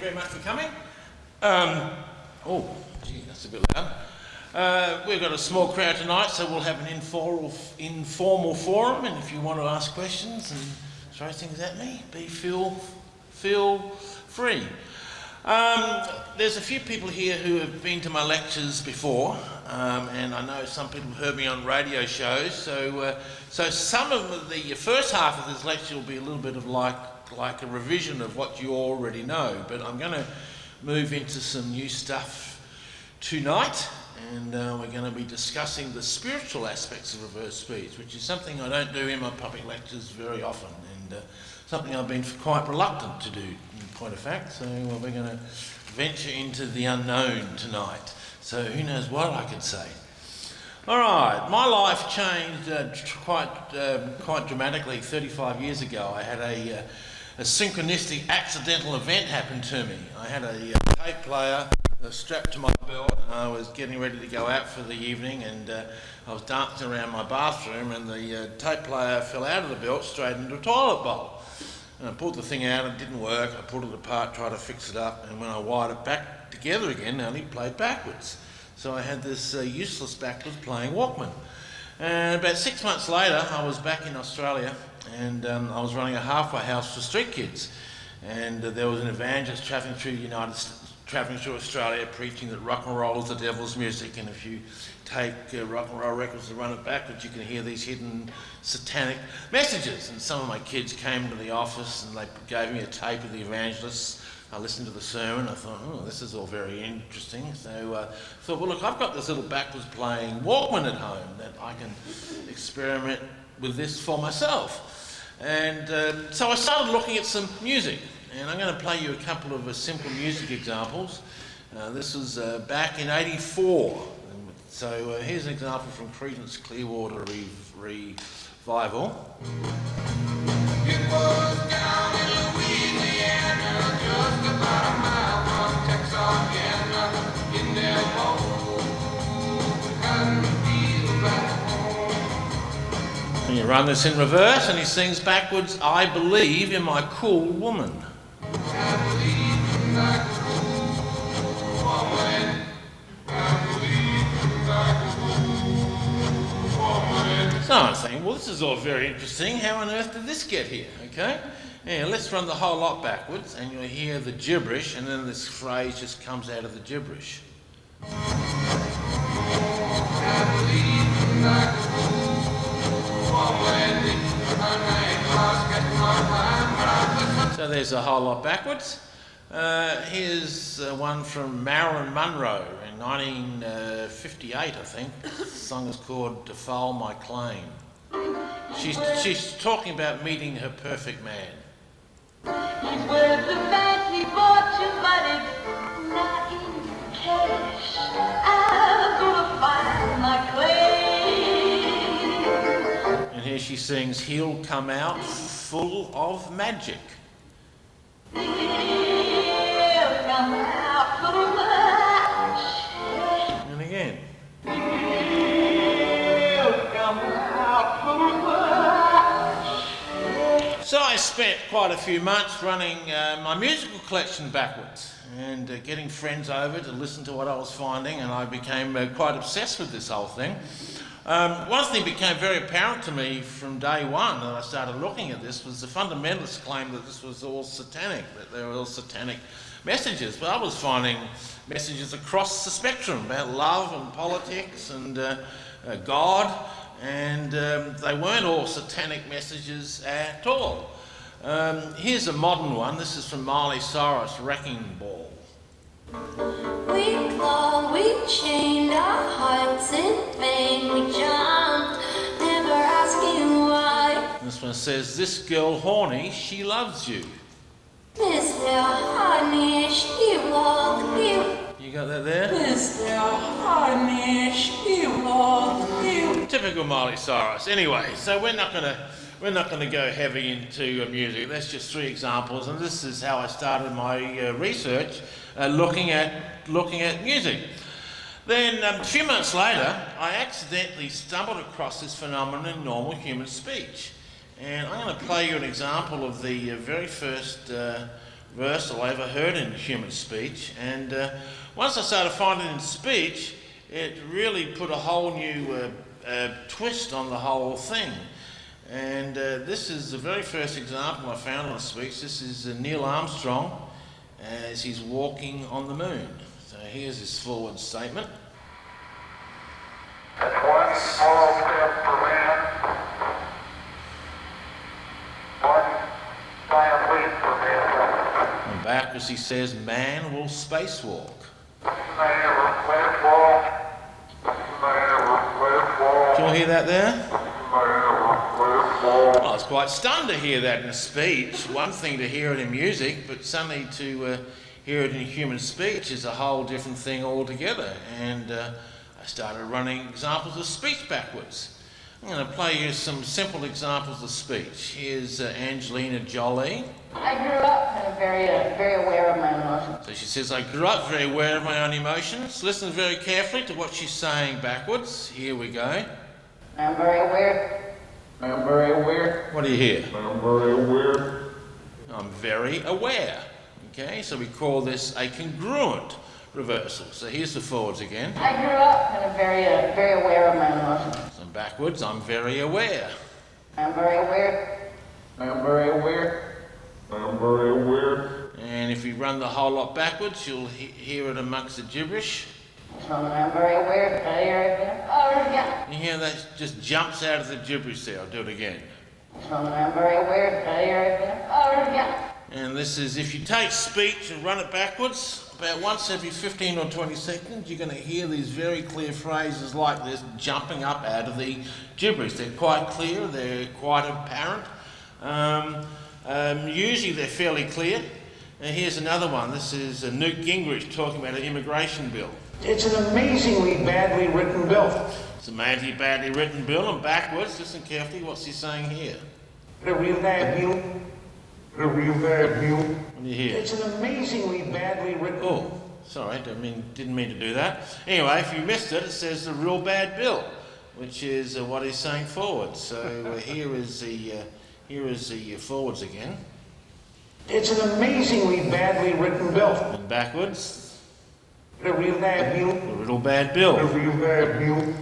very much for coming. Oh, gee, that's a bit loud. We've got a small crowd tonight, so we'll have an informal forum, and if you want to ask questions and throw things at me, feel free. There's a few people here who have been to my lectures before, and I know some people heard me on radio shows, so some of the first half of this lecture will be a little bit of like a revision of what you already know, but I'm going to move into some new stuff tonight, and we're going to be discussing the spiritual aspects of reverse speech, which is something I don't do in my public lectures very often, and something I've been quite reluctant to do, in point of fact. So we're going to venture into the unknown tonight. So who knows what I could say. All right, my life changed quite dramatically 35 years ago. I had a synchronistic accidental event happen to me. I had a tape player strapped to my belt, and I was getting ready to go out for the evening, and I was dancing around my bathroom, and the tape player fell out of the belt straight into a toilet bowl. And I pulled the thing out, it didn't work. I pulled it apart, tried to fix it up, and when I wired it back together again, it only played backwards. So I had this useless backwards playing Walkman. And about 6 months later, I was back in Australia, and I was running a halfway house for street kids. And there was an evangelist travelling through Australia, preaching that rock and roll is the devil's music, and if you take rock and roll records and run it backwards, you can hear these hidden satanic messages. And some of my kids came to the office and they gave me a tape of the evangelist. I listened to the sermon. I thought, oh, this is all very interesting. So I thought, well, look, I've got this little backwards playing Walkman at home that I can experiment with this for myself. And so I started looking at some music. And I'm going to play you a couple of simple music examples. This was back in '84. So here's an example from Creedence Clearwater Revival. It was down in Louisiana, just about a mile from Texarkana, in their and you run this in reverse, and he sings backwards, I believe in my cool woman. So I'm saying, well, this is all very interesting. How on earth did this get here? Okay, yeah, let's run the whole lot backwards, and you'll hear the gibberish, and then this phrase just comes out of the gibberish. So there's a whole lot backwards. Here's one from Marilyn Monroe in 1958, I think. The song is called Defile My Claim. She's talking about meeting her perfect man. He's worth the fancy fortune, but it's not in cash. I'm gonna find my claim. And here she sings, he'll come out full of magic. He'll come out full of magic. And again. He'll come out full of magic. So I spent quite a few months running my musical collection backwards and getting friends over to listen to what I was finding, and I became quite obsessed with this whole thing. One thing became very apparent to me from day one that I started looking at this was the fundamentalists claimed that this was all satanic, that they were all satanic messages, but I was finding messages across the spectrum about love and politics and God, and they weren't all satanic messages at all. Here's a modern one. This is from Miley Cyrus, Wrecking Ball. We clawed, we chained our hearts in vain, we jumped, never asking why. This one says, this girl horny, she loves you. Mr. Honey, she loves you. You got that there? Mr. Honey, she loves you. Typical Miley Cyrus. Anyway, so we're not gonna go heavy into music. That's just three examples, and this is how I started my research, looking at music. Then a few months later, I accidentally stumbled across this phenomenon in normal human speech, and I'm going to play you an example of the very first reversal I ever heard in human speech. And once I started finding it in speech, it really put a whole new twist on the whole thing. And this is the very first example I found on speech. This is Neil Armstrong as he's walking on the moon. So here's his forward statement. That's one small step for man, one giant leap for mankind. And backwards he says, man will spacewalk. Man will spacewalk. Man will spacewalk. Did you all hear that there? Man will spacewalk. Well, I was quite stunned to hear that in a speech. One thing to hear it in music, but suddenly to hear it in human speech is a whole different thing altogether. And I started running examples of speech backwards. I'm going to play you some simple examples of speech. Here's Angelina Jolie. I grew up kind of very aware of my emotions. So she says, I grew up very aware of my own emotions. Listen very carefully to what she's saying backwards. Here we go. I'm very aware. I'm very aware. What do you hear? I'm very aware. I'm very aware. Okay, so we call this a congruent reversal. So here's the forwards again. I grew up kind of very aware of my emotions. And backwards, I'm very aware. I'm very aware. I'm very aware. I'm very aware. And if you run the whole lot backwards, you'll hear it amongst the gibberish. So I'm very aware. Yeah. You hear that just jumps out of the gibberish there. I'll do it again. So I'm very aware. Yeah. And this is, if you take speech and run it backwards, about once every 15 or 20 seconds, you're going to hear these very clear phrases like this jumping up out of the gibberish. They're quite clear, they're quite apparent. Usually they're fairly clear. And here's another one. This is Newt Gingrich talking about an immigration bill. It's an amazingly badly written bill. It's a badly written bill, and backwards, listen carefully, what's he saying here? A real bad bill. A real bad bill. What do you hear? It's an amazingly badly written. Oh, sorry, didn't mean to do that. Anyway, if you missed it, it says the real bad bill, which is what he's saying forward. So here is the forwards again. It's an amazingly badly written bill. And backwards, A real bad bill. the real bad A bill. real bad bill.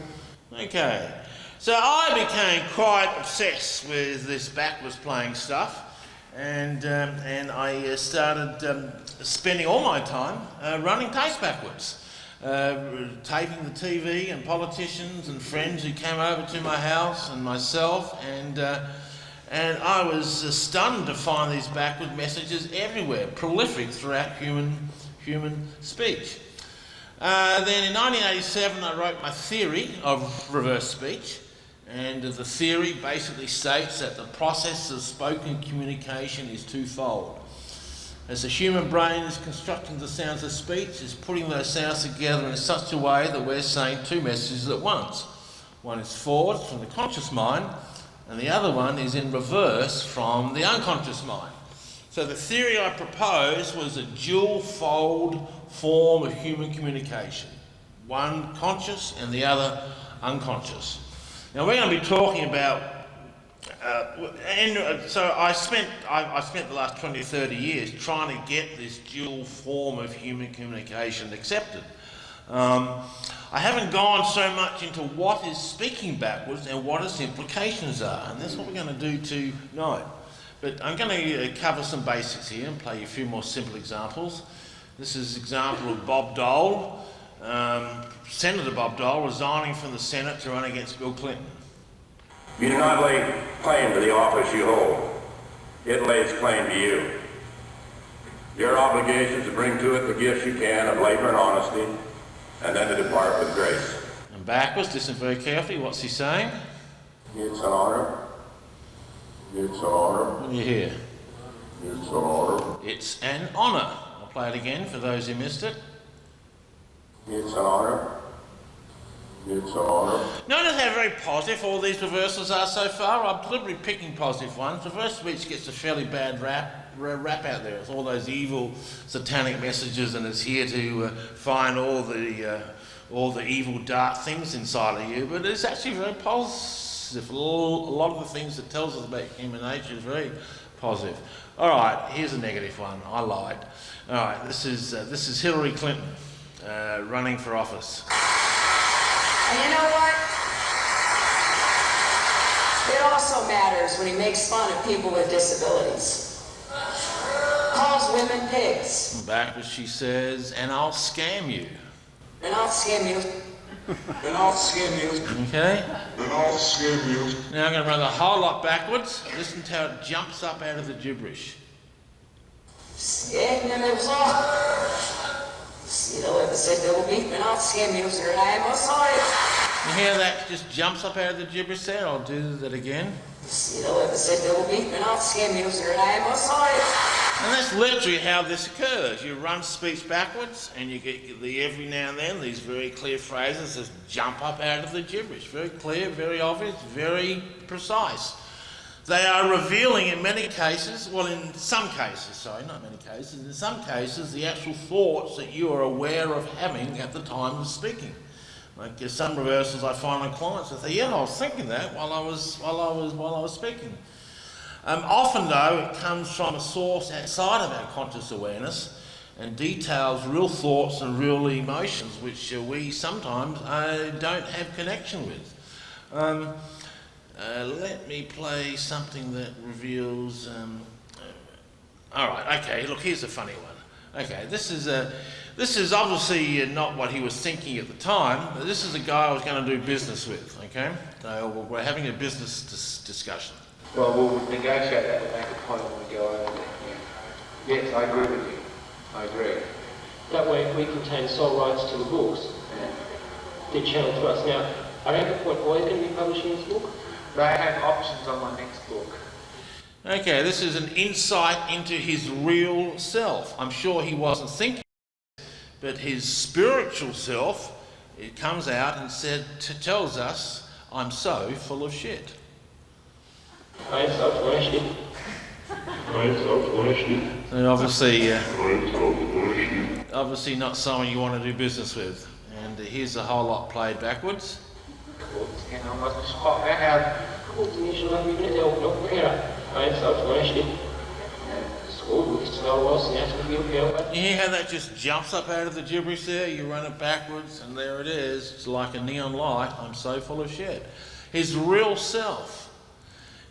Okay, so I became quite obsessed with this backwards playing stuff, and I started spending all my time running tapes backwards, taping the TV and politicians and friends who came over to my house and myself, and I was stunned to find these backward messages everywhere, prolific throughout human speech. Then in 1987 I wrote my theory of reverse speech, and the theory basically states that the process of spoken communication is twofold. As the human brain is constructing the sounds of speech, it's putting those sounds together in such a way that we're saying two messages at once. One is forward from the conscious mind, and the other one is in reverse from the unconscious mind. So the theory I proposed was a dual-fold form of human communication, one conscious and the other unconscious. Now we're going to be talking about, so I spent the last 20 or 30 years trying to get this dual form of human communication accepted. I haven't gone so much into what is speaking backwards and what its implications are, and that's what we're going to do tonight. But I'm going to cover some basics here and play you a few more simple examples. This is an example of Bob Dole, Senator Bob Dole, resigning from the Senate to run against Bill Clinton. You do not lay claim to the office you hold. It lays claim to you. Your obligation is to bring to it the gifts you can of labor and honesty, and then to depart with grace. And backwards, listen very carefully, what's he saying? It's an honor. It's an honor. What do you hear? It's an honor. It's an honour. I'll play it again for those who missed it. It's an honor. It's an honor. Notice how very positive all these reversals are so far. I'm deliberately picking positive ones. Reverse speech gets a fairly bad rap out there. It's all those evil satanic messages, and it's here to find all the evil dark things inside of you. But it's actually very positive. A lot of the things it tells us about human nature is very Positive. All right, here's a negative one. I lied. All right, this is Hillary Clinton running for office. And you know what? It also matters when he makes fun of people with disabilities. Calls women pigs. Backwards she says, and I'll scam you. And I'll scam you. And I'll skim you. Okay? And I'll scam you. Now I'm going to run the whole lot backwards. Listen to how it jumps up out of the gibberish. Scam them, it was all. See the web said there will be, and I'll scam you, sir, and I am sorry. You hear that just jumps up out of the gibberish there? I'll do that again. See the web said there will be, and I'll scam you, sir, and I am sorry. And that's literally how this occurs. You run speech backwards and you get every now and then these very clear phrases that jump up out of the gibberish. Very clear, very obvious, very precise. They are revealing in many cases, well in some cases, sorry, not many cases, in some cases the actual thoughts that you are aware of having at the time of speaking. Like there's some reversals I find on clients that say, yeah, I was thinking that while I was speaking. Often though, it comes from a source outside of our conscious awareness and details real thoughts and real emotions which we sometimes don't have connection with. Let me play something that reveals... Alright, okay, look, here's a funny one. Okay, this is obviously not what he was thinking at the time, but this is a guy I was going to do business with, okay? So we're having a business discussion. Well, we'll negotiate that and make a point when we go over there. Yeah. Yes, I agree with you. I agree. That way we contain sole rights to the books. They're channeled to us. Now, are you at the point always going to be publishing this book? They have options on my next book. Okay, this is an insight into his real self. I'm sure he wasn't thinking, but his spiritual self, it comes out and tells us, I'm so full of shit. I am so full of shit. I am so full of shit. And obviously, I am so full of shit. obviously not someone you want to do business with. And here's a whole lot played backwards. And I wasn't spot that out. I am so full of shit. You hear how that just jumps up out of the gibberish there? You run it backwards and there it is. It's like a neon light. I'm so full of shit. His real self.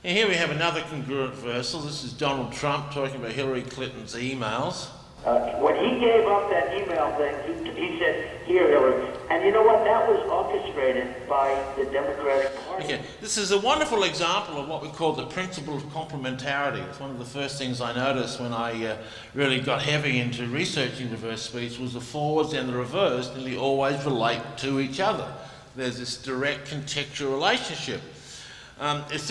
And here we have another congruent reversal. This is Donald Trump talking about Hillary Clinton's emails. When he gave up that email thing, he said, here, Hillary. And you know what? That was orchestrated by the Democratic Party. Okay, this is a wonderful example of what we call the principle of complementarity. It's one of the first things I noticed when I really got heavy into researching reverse speech was the forwards and the reverse nearly always relate to each other. There's this direct contextual relationship. If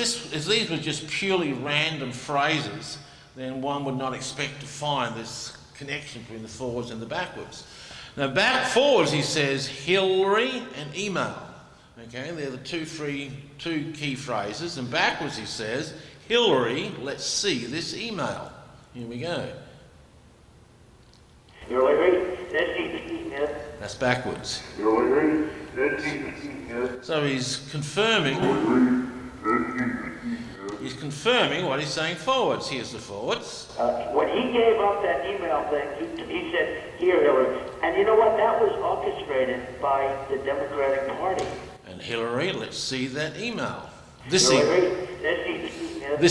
these were just purely random phrases, then one would not expect to find this connection between the forwards and the backwards. Now forwards he says Hillary and email. Okay, they're the two key phrases, and backwards he says Hillary, let's see this email. Here we go. Hillary, let's see the email. That's backwards. Hillary, let's see the email. So he's confirming. He's confirming what he's saying forwards. Here's the forwards. When he gave up that email thing, he said, here, Hillary. And you know what? That was orchestrated by the Democratic Party. And Hillary, let's see that email. This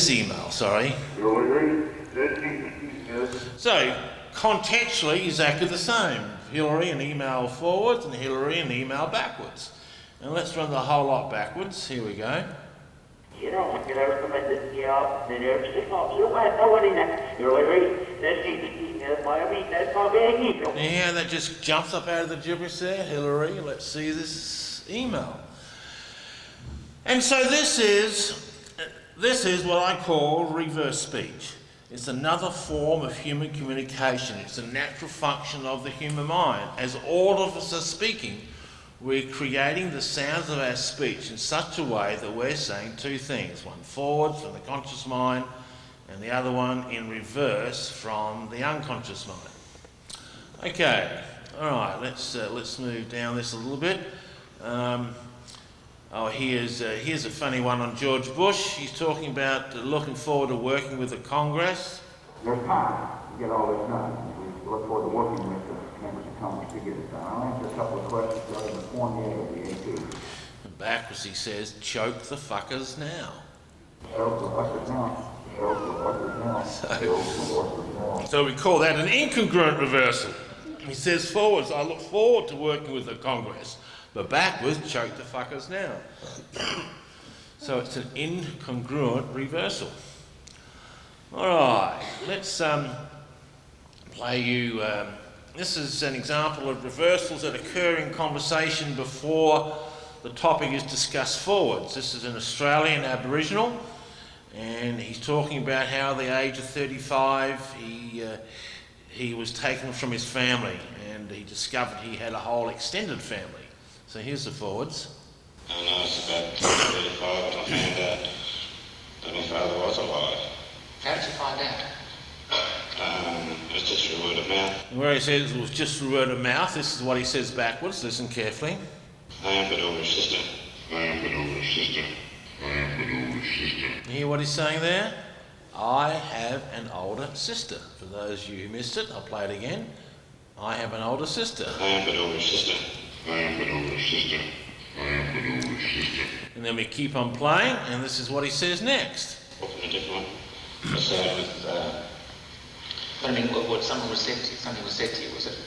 email, sorry. Hillary, let's see the email. So, contextually, exactly the same. Hillary and email forwards and Hillary and email backwards. And let's run the whole lot backwards. Here we go. You know, nobody let's see the email. That's my bad email. Yeah, that just jumps up out of the gibberish there. Hillary, let's see this email. And so this is what I call reverse speech. It's another form of human communication. It's a natural function of the human mind. As all of us are speaking, we're creating the sounds of our speech in such a way that we're saying two things. One forward from the conscious mind, and the other one in reverse from the unconscious mind. Okay, All right, let's move down this a little bit. Oh, here's a funny one on George Bush. He's talking about looking forward to working with the Congress. There's time to get all this done. We look forward to working with the members of Congress to get it done. I'll answer a couple of questions rather than Form A of the AP. And backwards he says, choke the fuckers now. Choke the fuckers now. Choke the fuckers now. Choke the fuckers now. So we call that an incongruent reversal. He says forwards, I look forward to working with the Congress. But backwards, choke the fuckers now. So it's an incongruent reversal. All right, let's play you. This is an example of reversals that occur in conversation before the topic is discussed forwards. This is an Australian Aboriginal, and he's talking about how at the age of 35 he was taken from his family, and he discovered he had a whole extended family. So here's the forwards. I know it's about 35 when I found out that my father was alive. How did you find out? It was just through word of mouth. And where he says it was just through word of mouth, this is what he says backwards. Listen carefully. I am but older sister. I am but older sister. I am but older sister. You hear what he's saying there? I have an older sister. For those of you who missed it, I'll play it again. I have an older sister. I am but older sister. I am but older sister. I am but older sister. And then we keep on playing, and this is what he says next. Open a different one. The same with, I mean, what something was said to you? Something was said to you, was it?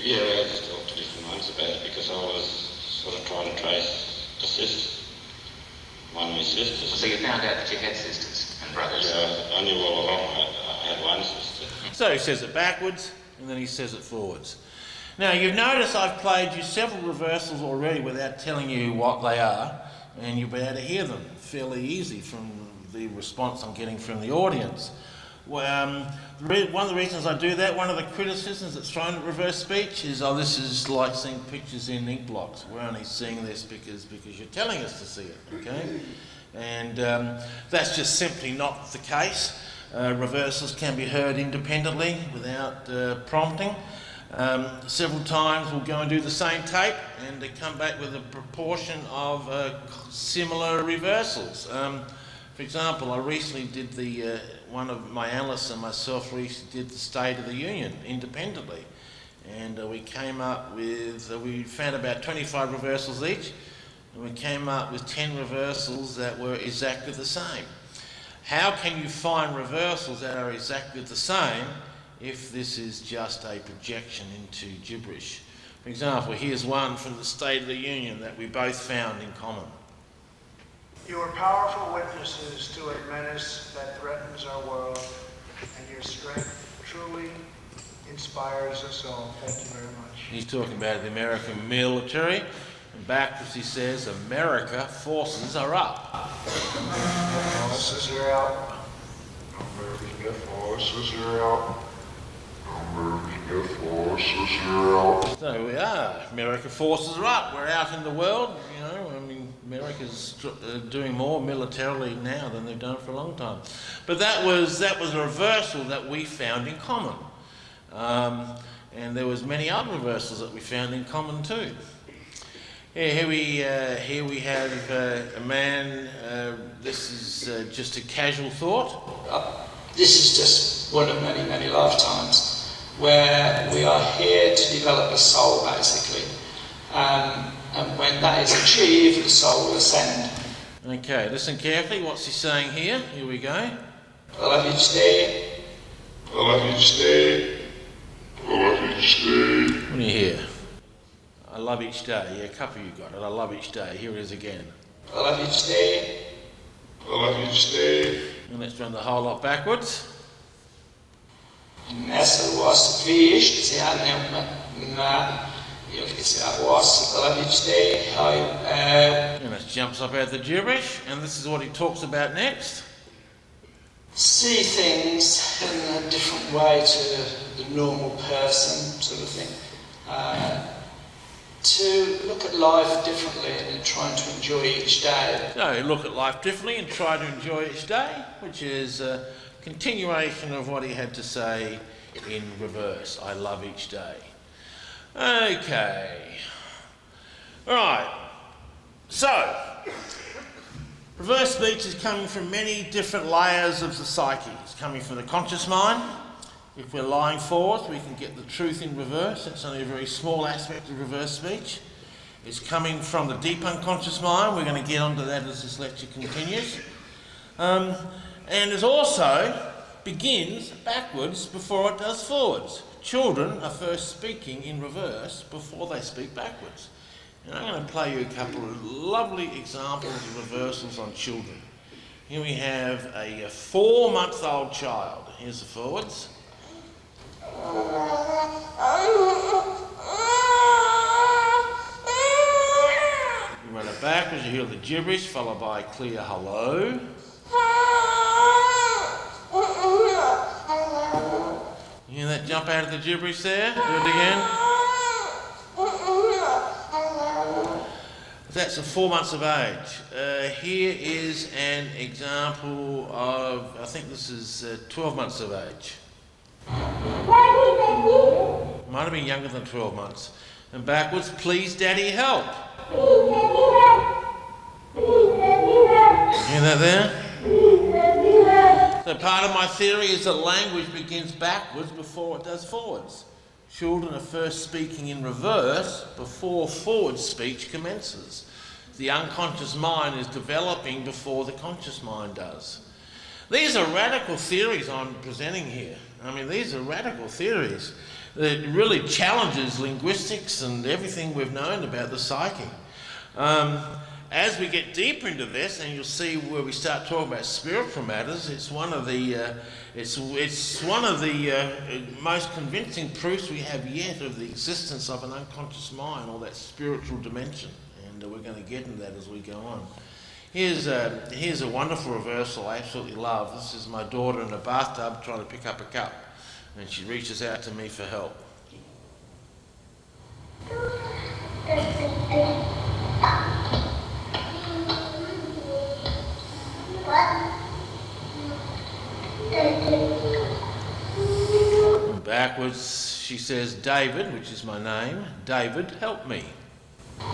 yeah, I just talked to different ones about it because I was sort of trying to trace the sisters. One of my sisters. So you found out that you had sisters and brothers? Yeah, I knew all along I had one sister. So he says it backwards, and then he says it forwards. Now, you've noticed I've played you several reversals already without telling you what they are, and you'll be able to hear them fairly easy from the response I'm getting from the audience. One of the reasons I do that, one of the criticisms that's thrown at reverse speech is, oh, this is like seeing pictures in ink blocks. We're only seeing this because you're telling us to see it, okay? And that's just simply not the case. Reversals can be heard independently without prompting. Several times we'll go and do the same tape and they come back with a proportion of similar reversals. For example, I recently did one of my analysts and myself recently did the State of the Union independently, and we came up with, we found about 25 reversals each, and we came up with 10 reversals that were exactly the same. How can you find reversals that are exactly the same if this is just a projection into gibberish? For example, here's one from the State of the Union that we both found in common. You are powerful witnesses to a menace that threatens our world, and your strength truly inspires us all. Thank you very much. He's talking about the American military, and backwards he says, America forces are up. Forces are out. American forces are out. American forces are out. So we are. American forces are up. We're out in the world, you know. I mean, America's doing more militarily now than they've done for a long time. But that was a reversal that we found in common. And there was many other reversals that we found in common too. Yeah, here we have a man. This is just a casual thought. This is just one of many, many lifetimes where we are here to develop a soul, basically. And when that is achieved, the soul will ascend. Okay, listen carefully. What's he saying here? Here we go. I love each day. I love each day. I love each day. What do you hear? I love each day. Yeah, a couple of you got it. I love each day. Here it is again. I love each day. I love each day. And let's run the whole lot backwards. Nessa was fish, se na eu disse I love each day. And it jumps up out the gibberish, and this is what he talks about next. See things in a different way to the normal person, sort of thing. To look at life differently and trying to enjoy each day. So look at life differently and try to enjoy each day, which is a continuation of what he had to say in reverse. I love each day. Okay. All right. So, reverse speech is coming from many different layers of the psyche. It's coming from the conscious mind. If we're lying forward, we can get the truth in reverse. It's only a very small aspect of reverse speech. It's coming from the deep unconscious mind. We're going to get onto that as this lecture continues. And it also begins backwards before it does forwards. Children are first speaking in reverse before they speak backwards. And I'm going to play you a couple of lovely examples of reversals on children. Here we have a 4-month-old child. Here's the forwards. You run it backwards, you hear the gibberish followed by a clear hello. You hear that jump out of the gibberish there? Do it again. That's at 4 months of age. Here is an example of, I think this is 12 months of age. Might have been younger than 12 months. And backwards, please daddy help. Hear that there? So part of my theory is that language begins backwards before it does forwards. Children are first speaking in reverse before forward speech commences. The unconscious mind is developing before the conscious mind does. These are radical theories I'm presenting here. I mean, these are radical theories that really challenges linguistics and everything we've known about the psyche. As we get deeper into this, and you'll see where we start talking about spiritual matters, it's one of the most convincing proofs we have yet of the existence of an unconscious mind, or that spiritual dimension. And we're going to get into that as we go on. Here's a wonderful reversal I absolutely love. This is my daughter in a bathtub trying to pick up a cup, and she reaches out to me for help. And backwards, she says, David, which is my name, David, help me. You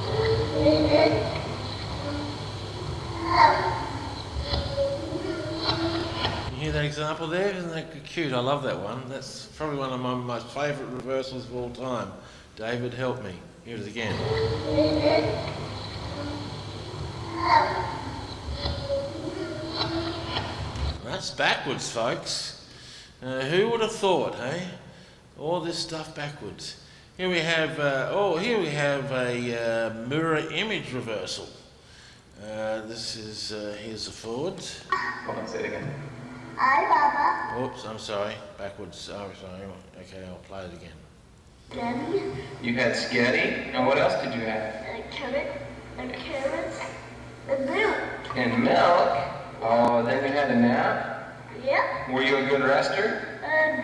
hear that example there? Isn't that cute? I love that one. That's probably one of my most favourite reversals of all time. David, help me. Hear it again. That's backwards, folks. Who would have thought, hey? All this stuff backwards. Here we have a mirror image reversal. Here's the forwards. Hold on, say it again. Hi, Papa. Oops, I'm sorry. Backwards. Oh, sorry. Okay, I'll play it again. Daddy. You had spaghetti, and what else did you have? Carrots, and milk. And milk. Oh, then you had a nap? Yep. Were you a good rester?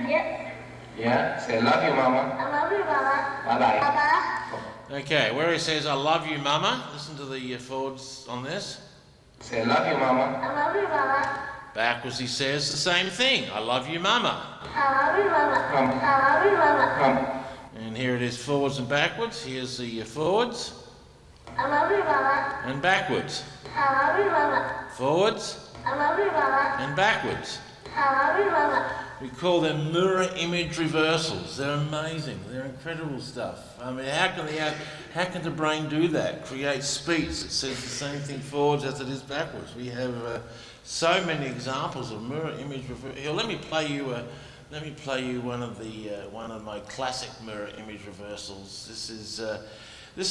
Yep. Yeah? Say, I love you, Mama. I love you, Mama. Bye-bye. Papa. Okay, where he says, I love you, Mama. Listen to the forwards on this. Say, I love you, Mama. I love you, Mama. Backwards he says the same thing. I love you, Mama. I love you, Mama. I love you, Mama. And here it is forwards and backwards. Here's the forwards. I love you, Mama. And backwards. I love you, Mama. Forwards. I love you, Mama. And backwards. I love you, Mama. We call them mirror image reversals. They're amazing. They're incredible stuff. I mean, how can the brain do that? Create speech that says the same thing forwards as it is backwards. We have so many examples of mirror image reversals. Here, let me play you one of my classic mirror image reversals. This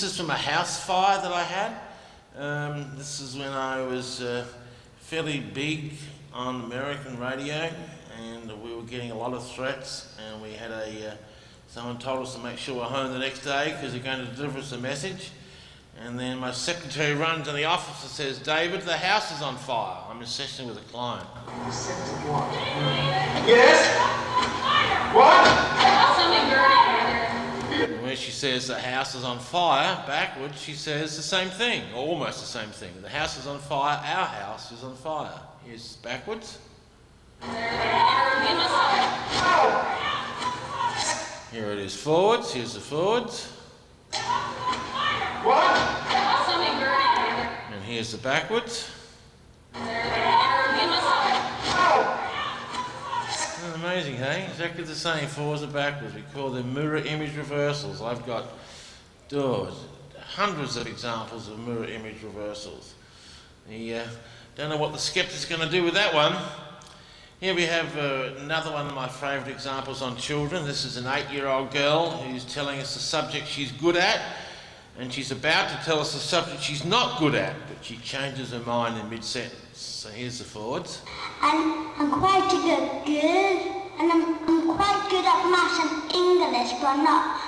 is from a house fire that I had. This is when I was fairly big on American radio, and we were getting a lot of threats, and we had someone told us to make sure we're home the next day because they're going to deliver us a message. And then my secretary runs in the office and says, David, the house is on fire. I'm in session with a client. Yes? What? And when she says the house is on fire, backwards she says the same thing, or almost the same thing. The house is on fire, our house is on fire. Here's backwards. Here it is forwards, here's the forwards. What? here's the backwards. Isn't that amazing, hey? Exactly the same, forwards and backwards. We call them mirror image reversals. I've got hundreds of examples of mirror image reversals. Don't know what the skeptic's going to do with that one. Here we have another one of my favourite examples on children. This is an 8-year-old girl who's telling us the subject she's good at, and she's about to tell us the subject she's not good at, but she changes her mind in mid-sentence. So here's the forwards. I'm quite a good girl, and I'm quite good at maths and English, but I'm not.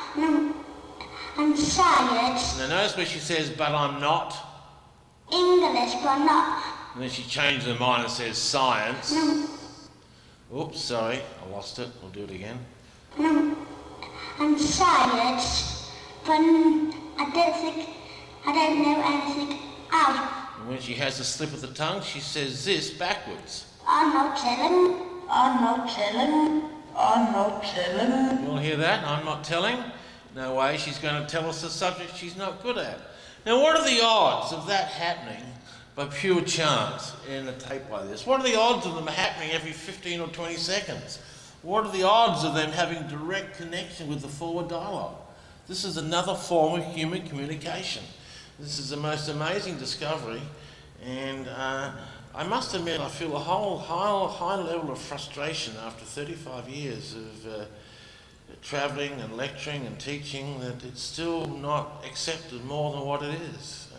And science. Now notice where she says, but I'm not. English, but I'm not. And then she changes her mind and says science. Oops, sorry, I lost it. We'll do it again. I'm science, but I don't know anything else. And when she has a slip of the tongue, she says this backwards. I'm not telling. I'm not telling. I'm not telling. You all hear that? I'm not telling? No way, she's going to tell us the subject she's not good at. Now, what are the odds of that happening by pure chance in a tape like this? What are the odds of them happening every 15 or 20 seconds? What are the odds of them having direct connection with the forward dialogue? This is another form of human communication. This is the most amazing discovery, and I must admit I feel a high level of frustration after 35 years of travelling and lecturing and teaching that it's still not accepted more than what it is. So,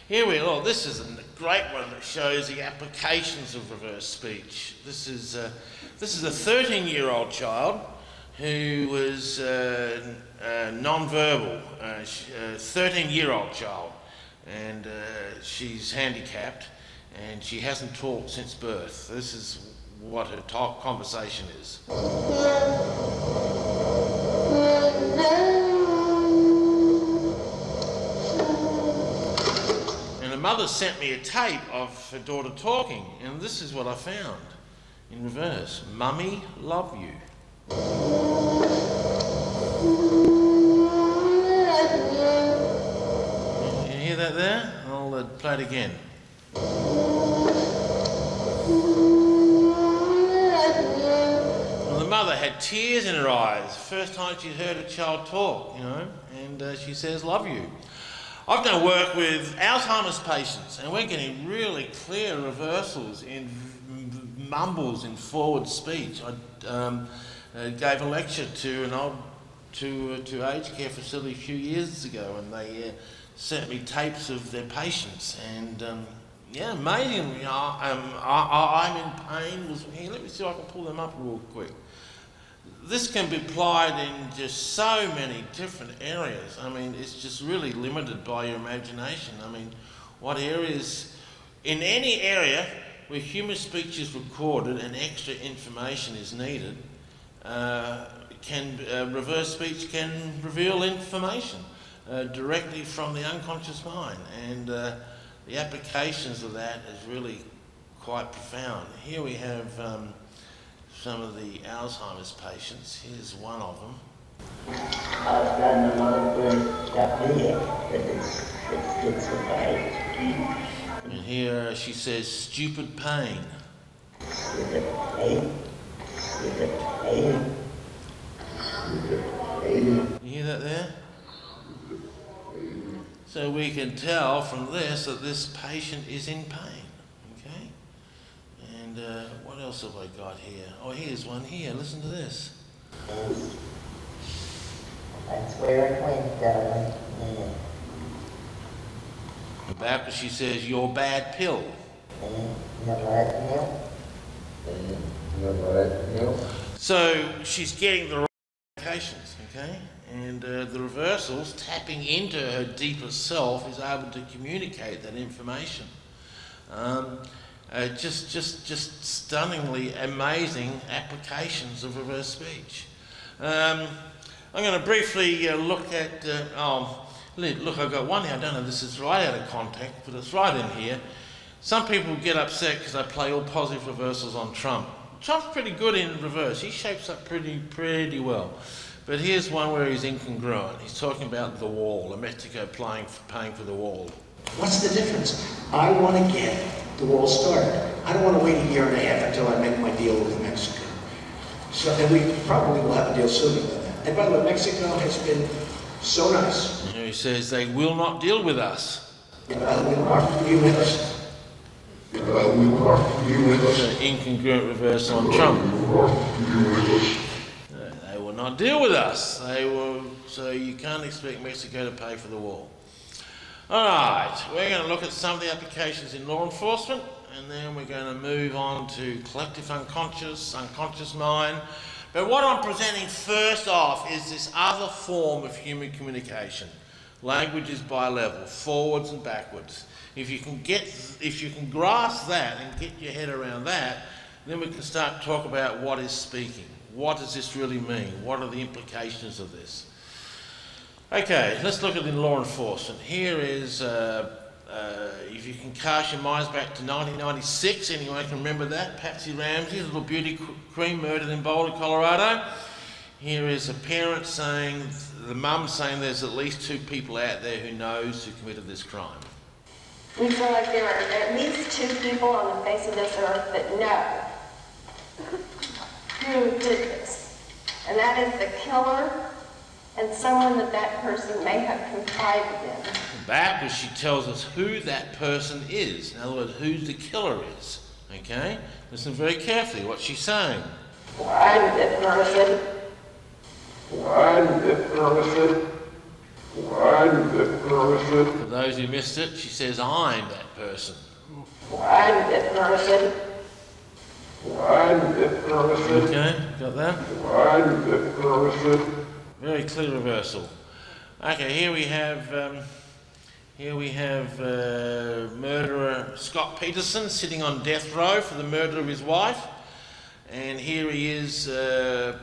here we are. This is a great one that shows the applications of reverse speech. This is a 13-year-old child who was non-verbal, 13-year-old child, and she's handicapped, and she hasn't talked since birth. This is what her conversation is. And the mother sent me a tape of her daughter talking, and this is what I found in reverse. Mummy, love you. You hear that there? I'll play it again. Well, the mother had tears in her eyes. First time she'd heard a child talk, and she says, love you. I've done work with Alzheimer's patients, and we're getting really clear reversals in mumbles in forward speech. I gave a lecture to aged care facility a few years ago, and they sent me tapes of their patients, and amazingly, I'm in pain. Here, let me see if I can pull them up real quick. This can be applied in just so many different areas. I mean, it's just really limited by your imagination. I mean, what areas, in any area where human speech is recorded and extra information is needed, reverse speech can reveal information directly from the unconscious mind, and the applications of that is really quite profound. Here we have some of the Alzheimer's patients. Here's one of them. I've done a lot of work up here, but it's schizophrenic. And here she says, stupid pain. Stupid pain. Stupid pain. Stupid pain. You hear that there? So we can tell from this that this patient is in pain, okay? And what else have I got here? Oh, here's one here. Listen to this. That's where it went, darling. Yeah. About she says, your bad pill. Your bad pill. Your bad pill. So she's getting the right medications, okay? And the reversals, tapping into her deeper self, is able to communicate that information. Just stunningly amazing applications of reverse speech. I'm going to briefly look at, look, I've got one here. I don't know if this is right out of context, but it's right in here. Some people get upset because I play all positive reversals on Trump. Trump's pretty good in reverse. He shapes up pretty well. But here's one where he's incongruent. He's talking about the wall, Mexico paying for the wall. What's the difference? I want to get the wall started. I don't want to wait a year and a half until I make my deal with Mexico. So, and we probably will have a deal sooner than that. And by the way, Mexico has been so nice. He says they will not deal with us. We want to be with us. It's an incongruent reverse on Trump. They will not deal with us. So you can't expect Mexico to pay for the wall. Alright, we're going to look at some of the applications in law enforcement, and then we're going to move on to collective unconscious mind. But what I'm presenting first off is this other form of human communication. Language is bi-level, forwards and backwards. If you can grasp that and get your head around that, then we can start to talk about what is speaking. What does this really mean? What are the implications of this? Okay, let's look at it in law enforcement. Here is, if you can cast your minds back to 1996, anyone can remember that? Patsy Ramsey, little beauty queen murdered in Boulder, Colorado. Here is a parent saying, the mum saying there's at least 2 people out there who knows who committed this crime. We feel like there are at least 2 people on the face of this earth that know who did this. And that is the killer and someone that person may have confided in. Back, she tells us who that person is. In other words, who the killer is. Okay? Listen very carefully what she's saying. I'm the person. For those who missed it, she says, I'm that person. I'm the person. Okay, got that? Very clear reversal. Okay, here we have murderer Scott Peterson sitting on death row for the murder of his wife, and here he is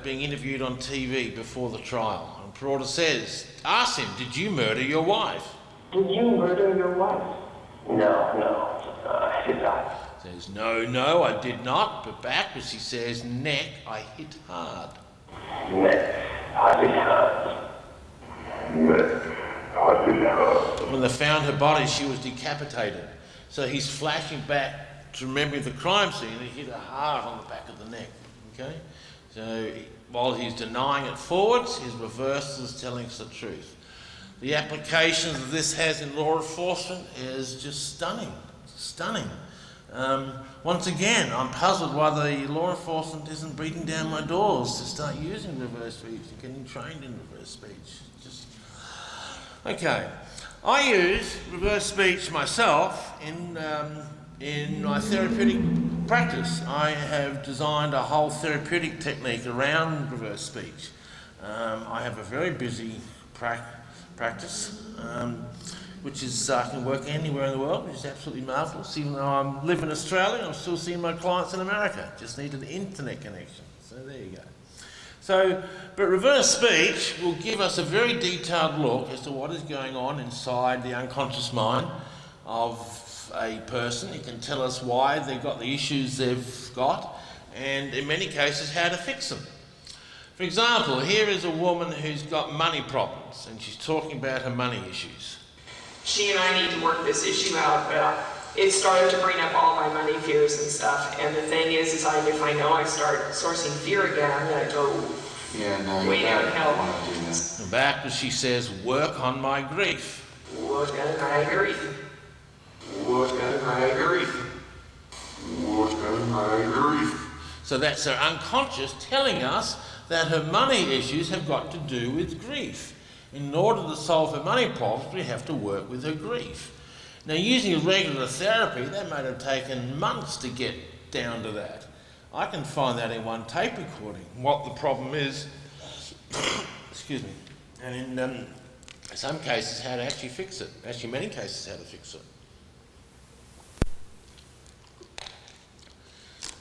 being interviewed on TV before the trial. And Peralta says, ask him, did you murder your wife? Did you murder your wife? No, I did not. Says, no, I did not. But backwards he says, neck, I hit hard. Neck, I hit hard. Neck, I hit hard. When they found her body, she was decapitated. So he's flashing back to remembering the crime scene, and he hit her hard on the back of the neck. Okay? So while he's denying it forwards, his reversal is telling us the truth. The applications that this has in law enforcement is just stunning. Stunning. Once again, I'm puzzled why the law enforcement isn't beating down my doors to start using reverse speech and getting trained in reverse speech. Okay, I use reverse speech myself in my therapeutic practice. I have designed a whole therapeutic technique around reverse speech. I have a very busy practice. Which is, I can work anywhere in the world, which is absolutely marvellous. Even though I live in Australia, I'm still seeing my clients in America. Just need an internet connection. So there you go. But reverse speech will give us a very detailed look as to what is going on inside the unconscious mind of a person. It can tell us why they've got the issues they've got, and in many cases, how to fix them. For example, here is a woman who's got money problems, and she's talking about her money issues. She and I need to work this issue out, but it started to bring up all my money fears and stuff. And the thing is if I know I start sourcing fear again, I'm going to go way downhill. And back as she says, work on my grief. Work on my grief. Work on my grief. Work on my grief. So that's her unconscious telling us that her money issues have got to do with grief. In order to solve her money problems, we have to work with her grief. Now, using a regular therapy, that might have taken months to get down to that. I can find that in one tape recording, what the problem is, excuse me, and in some cases, how to actually fix it. Actually, many cases, how to fix it.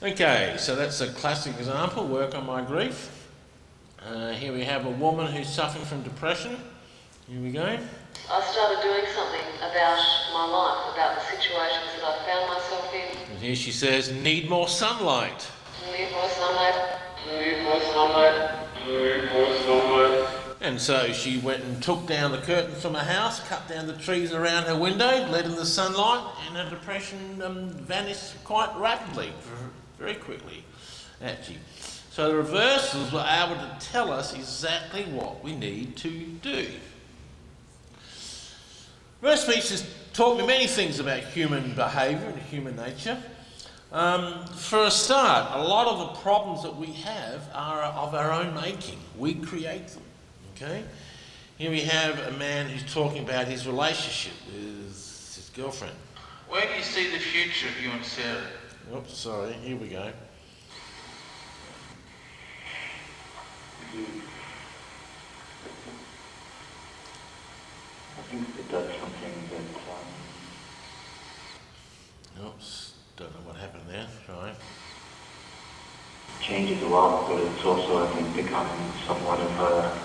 Okay, so that's a classic example, work on my grief. Here we have a woman who's suffering from depression. Here we go. I started doing something about my life, about the situations that I found myself in. And here she says, need more sunlight. Need more sunlight. Need more sunlight. Need more sunlight. And so she went and took down the curtains from her house, cut down the trees around her window, let in the sunlight, and her depression vanished quite rapidly, very quickly, actually. So the reversals were able to tell us exactly what we need to do. Reverse speech has taught me many things about human behaviour and human nature. For a start, a lot of the problems that we have are of our own making. We create them. Okay? Here we have a man who's talking about his relationship with his girlfriend. Where do you see the future of you and Sarah? Oops, sorry, here we go. I think that that's something that Oops, don't know what happened there. Right. changes a lot, but it's also, I think, becoming somewhat of a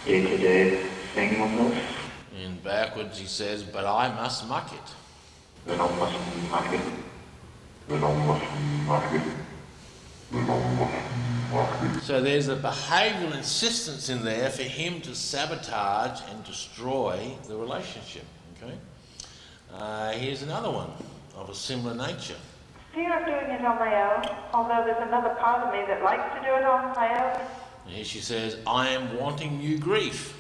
day-to-day thing with us. In backwards he says, but I must muck it. But I mustn't muck it. But I mustn't muck it. But I mustn't muck it. So there's a behavioural insistence in there for him to sabotage and destroy the relationship. Okay. Here's another one of a similar nature. Fear of doing it on my own, although there's another part of me that likes to do it on my own. And here she says, I am wanting new grief.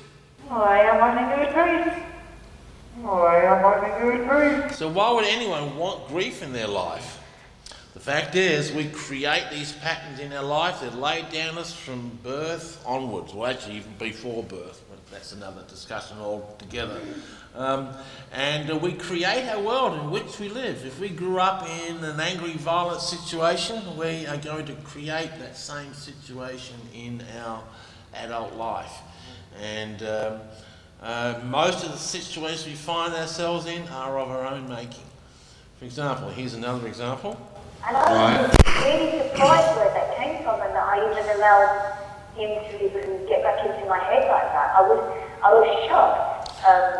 I am wanting new grief. I am wanting new grief. So why would anyone want grief in their life? The fact is, we create these patterns in our life that lay down us from birth onwards, well actually even before birth, but that's another discussion altogether. And we create our world in which we live. If we grew up in an angry, violent situation, we are going to create that same situation in our adult life. And most of the situations we find ourselves in are of our own making. For example, here's another example. And I was really surprised where that came from, and that I even allowed him to even get back into my head like that. I was shocked.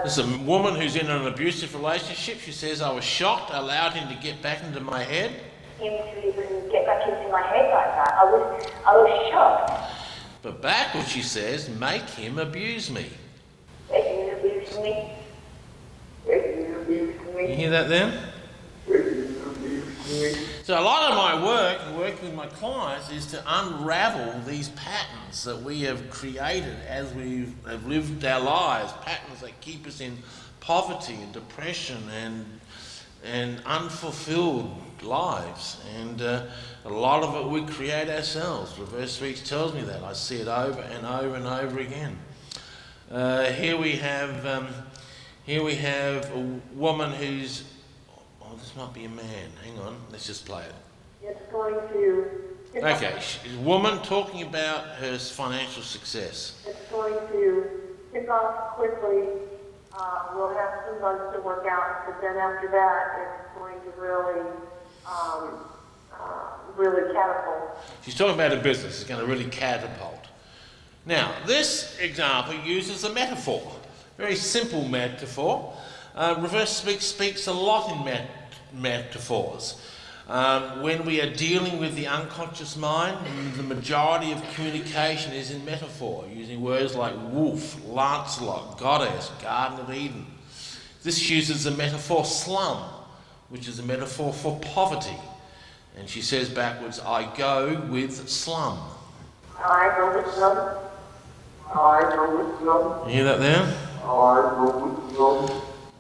There's a woman who's in an abusive relationship. She says, I was shocked, I allowed him to get back into my head. Him to even get back into my head like that. I was shocked. But backwards, she says, make him abuse me. Make him abuse me. Make him abuse me. You hear that then? So a lot of my work, and working with my clients, is to unravel these patterns that we have created as we have lived our lives, patterns that keep us in poverty and depression and unfulfilled lives. And a lot of it we create ourselves. Reverse speech tells me that. I see it over and over and over again. Here we have a woman who's, oh, this might be a man. Hang on, let's just play it. It's going to... Okay, she's a woman talking about her financial success. It's going to kick off quickly. We'll have some months to work out, but then after that, it's going to really catapult. She's talking about a business. It's going to really catapult. Now, this example uses a metaphor, very simple metaphor. Reverse speech speaks a lot in metaphors. When we are dealing with the unconscious mind, the majority of communication is in metaphor, using words like wolf, Lancelot, goddess, Garden of Eden. This uses the metaphor slum, which is a metaphor for poverty. And she says backwards, I go with slum. I go with slum. I go with slum. You hear that there? I go with slum.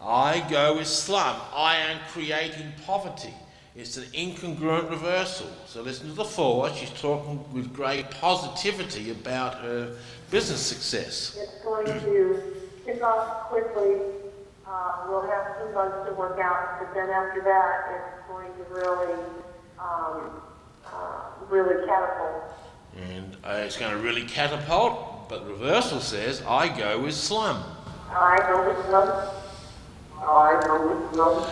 I go with slum. I am creating poverty. It's an incongruent reversal. So listen to the forward. She's talking with great positivity about her business success. It's going to kick off quickly. We'll have some months to work out, but then after that, it's going to really catapult. And it's going to really catapult, but reversal says, I go with slum. I go with slum.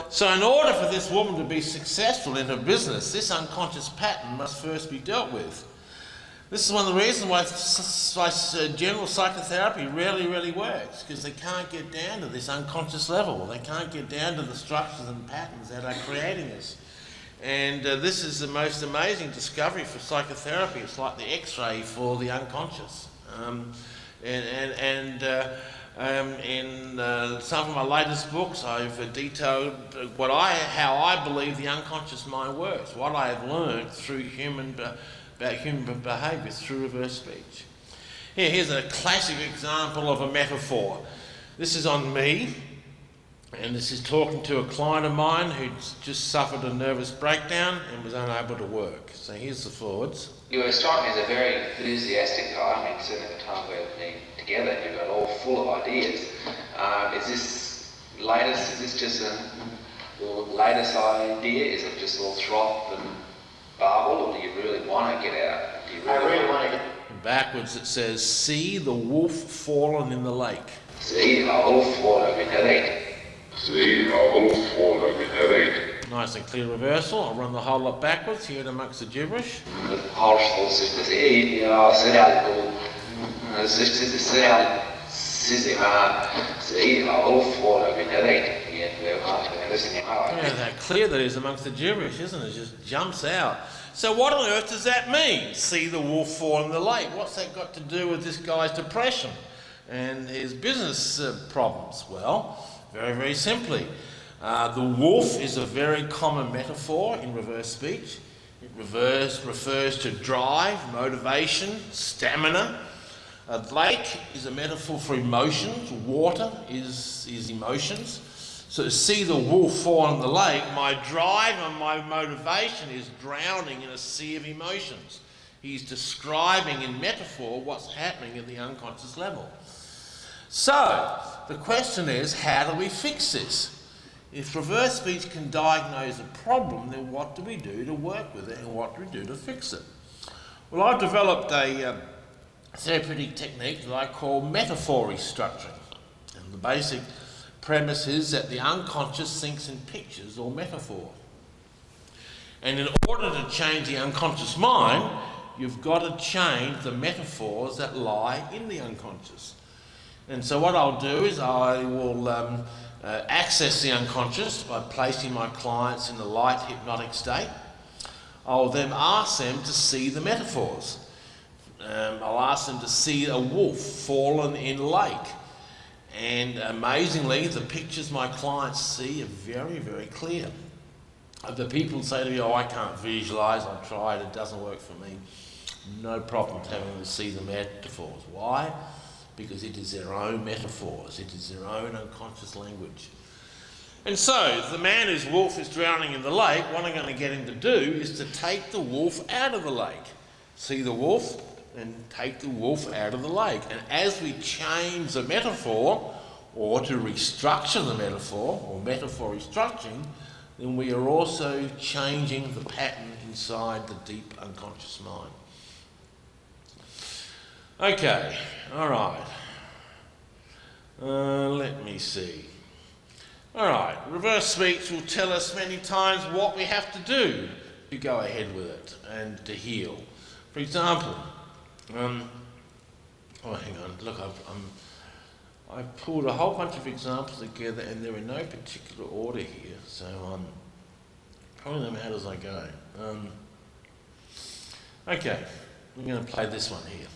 So in order for this woman to be successful in her business, this unconscious pattern must first be dealt with. This is one of the reasons why general psychotherapy really works, because they can't get down to this unconscious level. They can't get down to the structures and patterns that are creating us. And this is the most amazing discovery for psychotherapy. It's like the X-ray for the unconscious. In some of my latest books, I've detailed how I believe the unconscious mind works, what I have learned through about human behaviour through reverse speech. Here's a classic example of a metaphor. This is on me, and this is talking to a client of mine who's just suffered a nervous breakdown and was unable to work. So here's the forwards. You strike me as a very enthusiastic guy. I mean, certainly at the time we've been together, you've got all full of ideas. Is this latest, is this just your latest idea? Is it just all froth and barble, or do you really want to get out? I really want to get... Backwards it says, see the wolf fallen in the lake. See the wolf fallen in the lake. See the wolf fallen in the lake. Nice and clear reversal. I'll run the whole lot backwards here amongst the gibberish. Yeah, that clear that is amongst the gibberish, isn't it? It just jumps out. So what on earth does that mean? See the wolf fall in the lake. What's that got to do with this guy's depression and his business problems? Well, very, very simply. The wolf is a very common metaphor in reverse speech. It refers to drive, motivation, stamina. A lake is a metaphor for emotions. Water is emotions. So to see the wolf fall in the lake, my drive and my motivation is drowning in a sea of emotions. He's describing in metaphor what's happening at the unconscious level. So the question is, how do we fix this? If reverse speech can diagnose a problem, then what do we do to work with it, and what do we do to fix it? Well, I've developed a therapeutic technique that I call metaphor restructuring. And the basic premise is that the unconscious thinks in pictures or metaphor. And in order to change the unconscious mind, you've got to change the metaphors that lie in the unconscious. And so what I'll do is I will access the unconscious by placing my clients in a light hypnotic state. I'll then ask them to see the metaphors. I'll ask them to see a wolf fallen in a lake. And amazingly, the pictures my clients see are very, very clear. The people say to me, oh, I can't visualise, I've tried, it doesn't work for me. No problem having them see the metaphors. Why? Because it is their own metaphors, it is their own unconscious language. And so, the man whose wolf is drowning in the lake, what I'm going to get him to do is to take the wolf out of the lake. See the wolf and take the wolf out of the lake. And as we change the metaphor, or to restructure the metaphor, or metaphor restructuring, then we are also changing the pattern inside the deep unconscious mind. Okay, all right. Let me see. All right, reverse speech will tell us many times what we have to do to go ahead with it and to heal. For example, hang on, look, I've pulled a whole bunch of examples together and they're in no particular order here, so probably them out as I go. Okay, we're going to play this one here.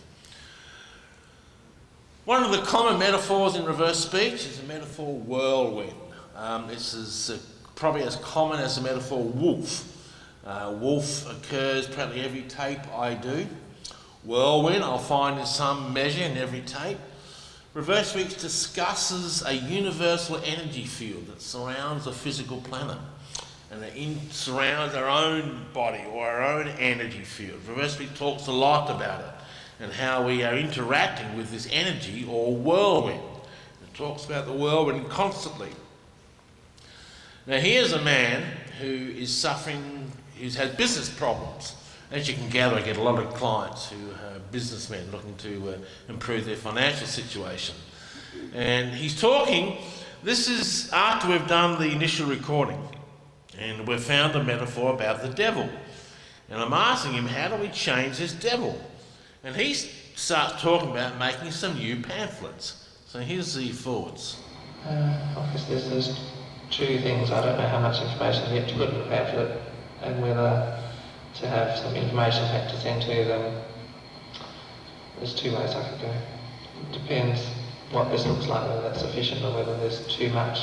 One of the common metaphors in reverse speech is the metaphor whirlwind. This is probably as common as the metaphor wolf. Wolf occurs practically every tape I do. Whirlwind I'll find in some measure in every tape. Reverse speech discusses a universal energy field that surrounds a physical planet, and it surrounds our own body or our own energy field. Reverse speech talks a lot about it and how we are interacting with this energy or whirlwind. It talks about the whirlwind constantly. Now here's a man who is suffering, who's had business problems. As you can gather, I get a lot of clients who are businessmen looking to improve their financial situation. And he's talking, this is after we've done the initial recording, and we've found a metaphor about the devil. And I'm asking him, how do we change this devil? And he starts talking about making some new pamphlets. So here's the forwards. Obviously there's two things. I don't know how much information you have to put in a pamphlet and whether to have some information pack to send to them. There's two ways I could go. It depends what this looks like, whether that's sufficient or whether there's too much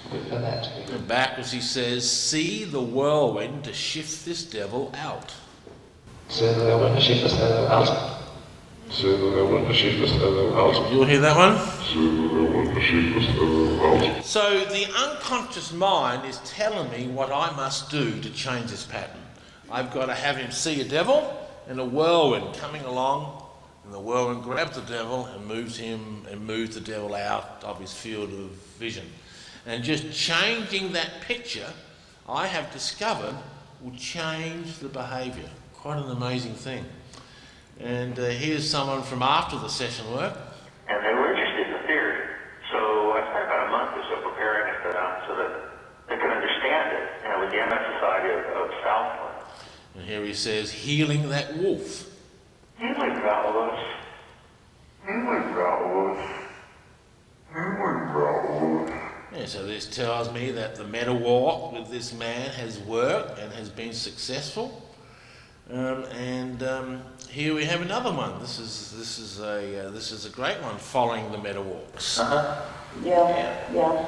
for that to be. And backwards he says, see the whirlwind to shift this devil out. See the whirlwind to shift this devil out. See the whirlwind to shift this devil out. You'll hear that one? See the whirlwind to shift this devil out. So the unconscious mind is telling me what I must do to change this pattern. I've got to have him see a devil and a whirlwind coming along, and the whirlwind grabs the devil and moves the devil out of his field of vision. And just changing that picture, I have discovered, will change the behaviour. Quite an amazing thing. And here's someone from after the session work. And they were interested in the theory. So I spent about a month or so preparing it for them so that they could understand it. And it was the MS Society of Southland. And here he says, healing that wolf. Healing that wolf. Healing that wolf. Healing that wolf. Yeah, so this tells me that the meta walk with this man has worked and has been successful. Here we have another one. This is a great one, following the meta walks. Yeah.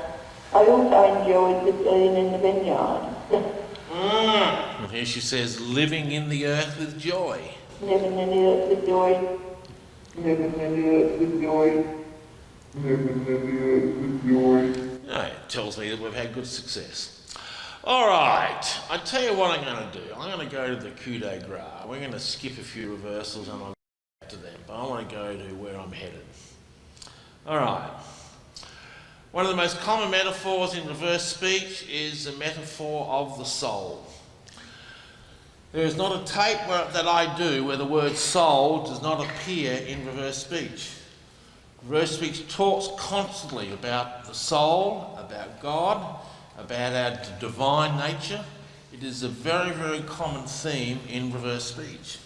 I also enjoyed the being in the vineyard. And here she says, living in the earth with joy. Living in the earth with joy. Living in the earth with joy. Living in the earth with joy. No, it tells me that we've had good success. All right, I tell you what I'm going to do. I'm going to go to the coup de grace. We're going to skip a few reversals and I'll go back to them, but I want to go to where I'm headed. All right. One of the most common metaphors in reverse speech is the metaphor of the soul. There is not a tape that I do where the word soul does not appear in reverse speech. Reverse speech talks constantly about the soul, about God, about our divine nature. It is a very, very common theme in reverse speech.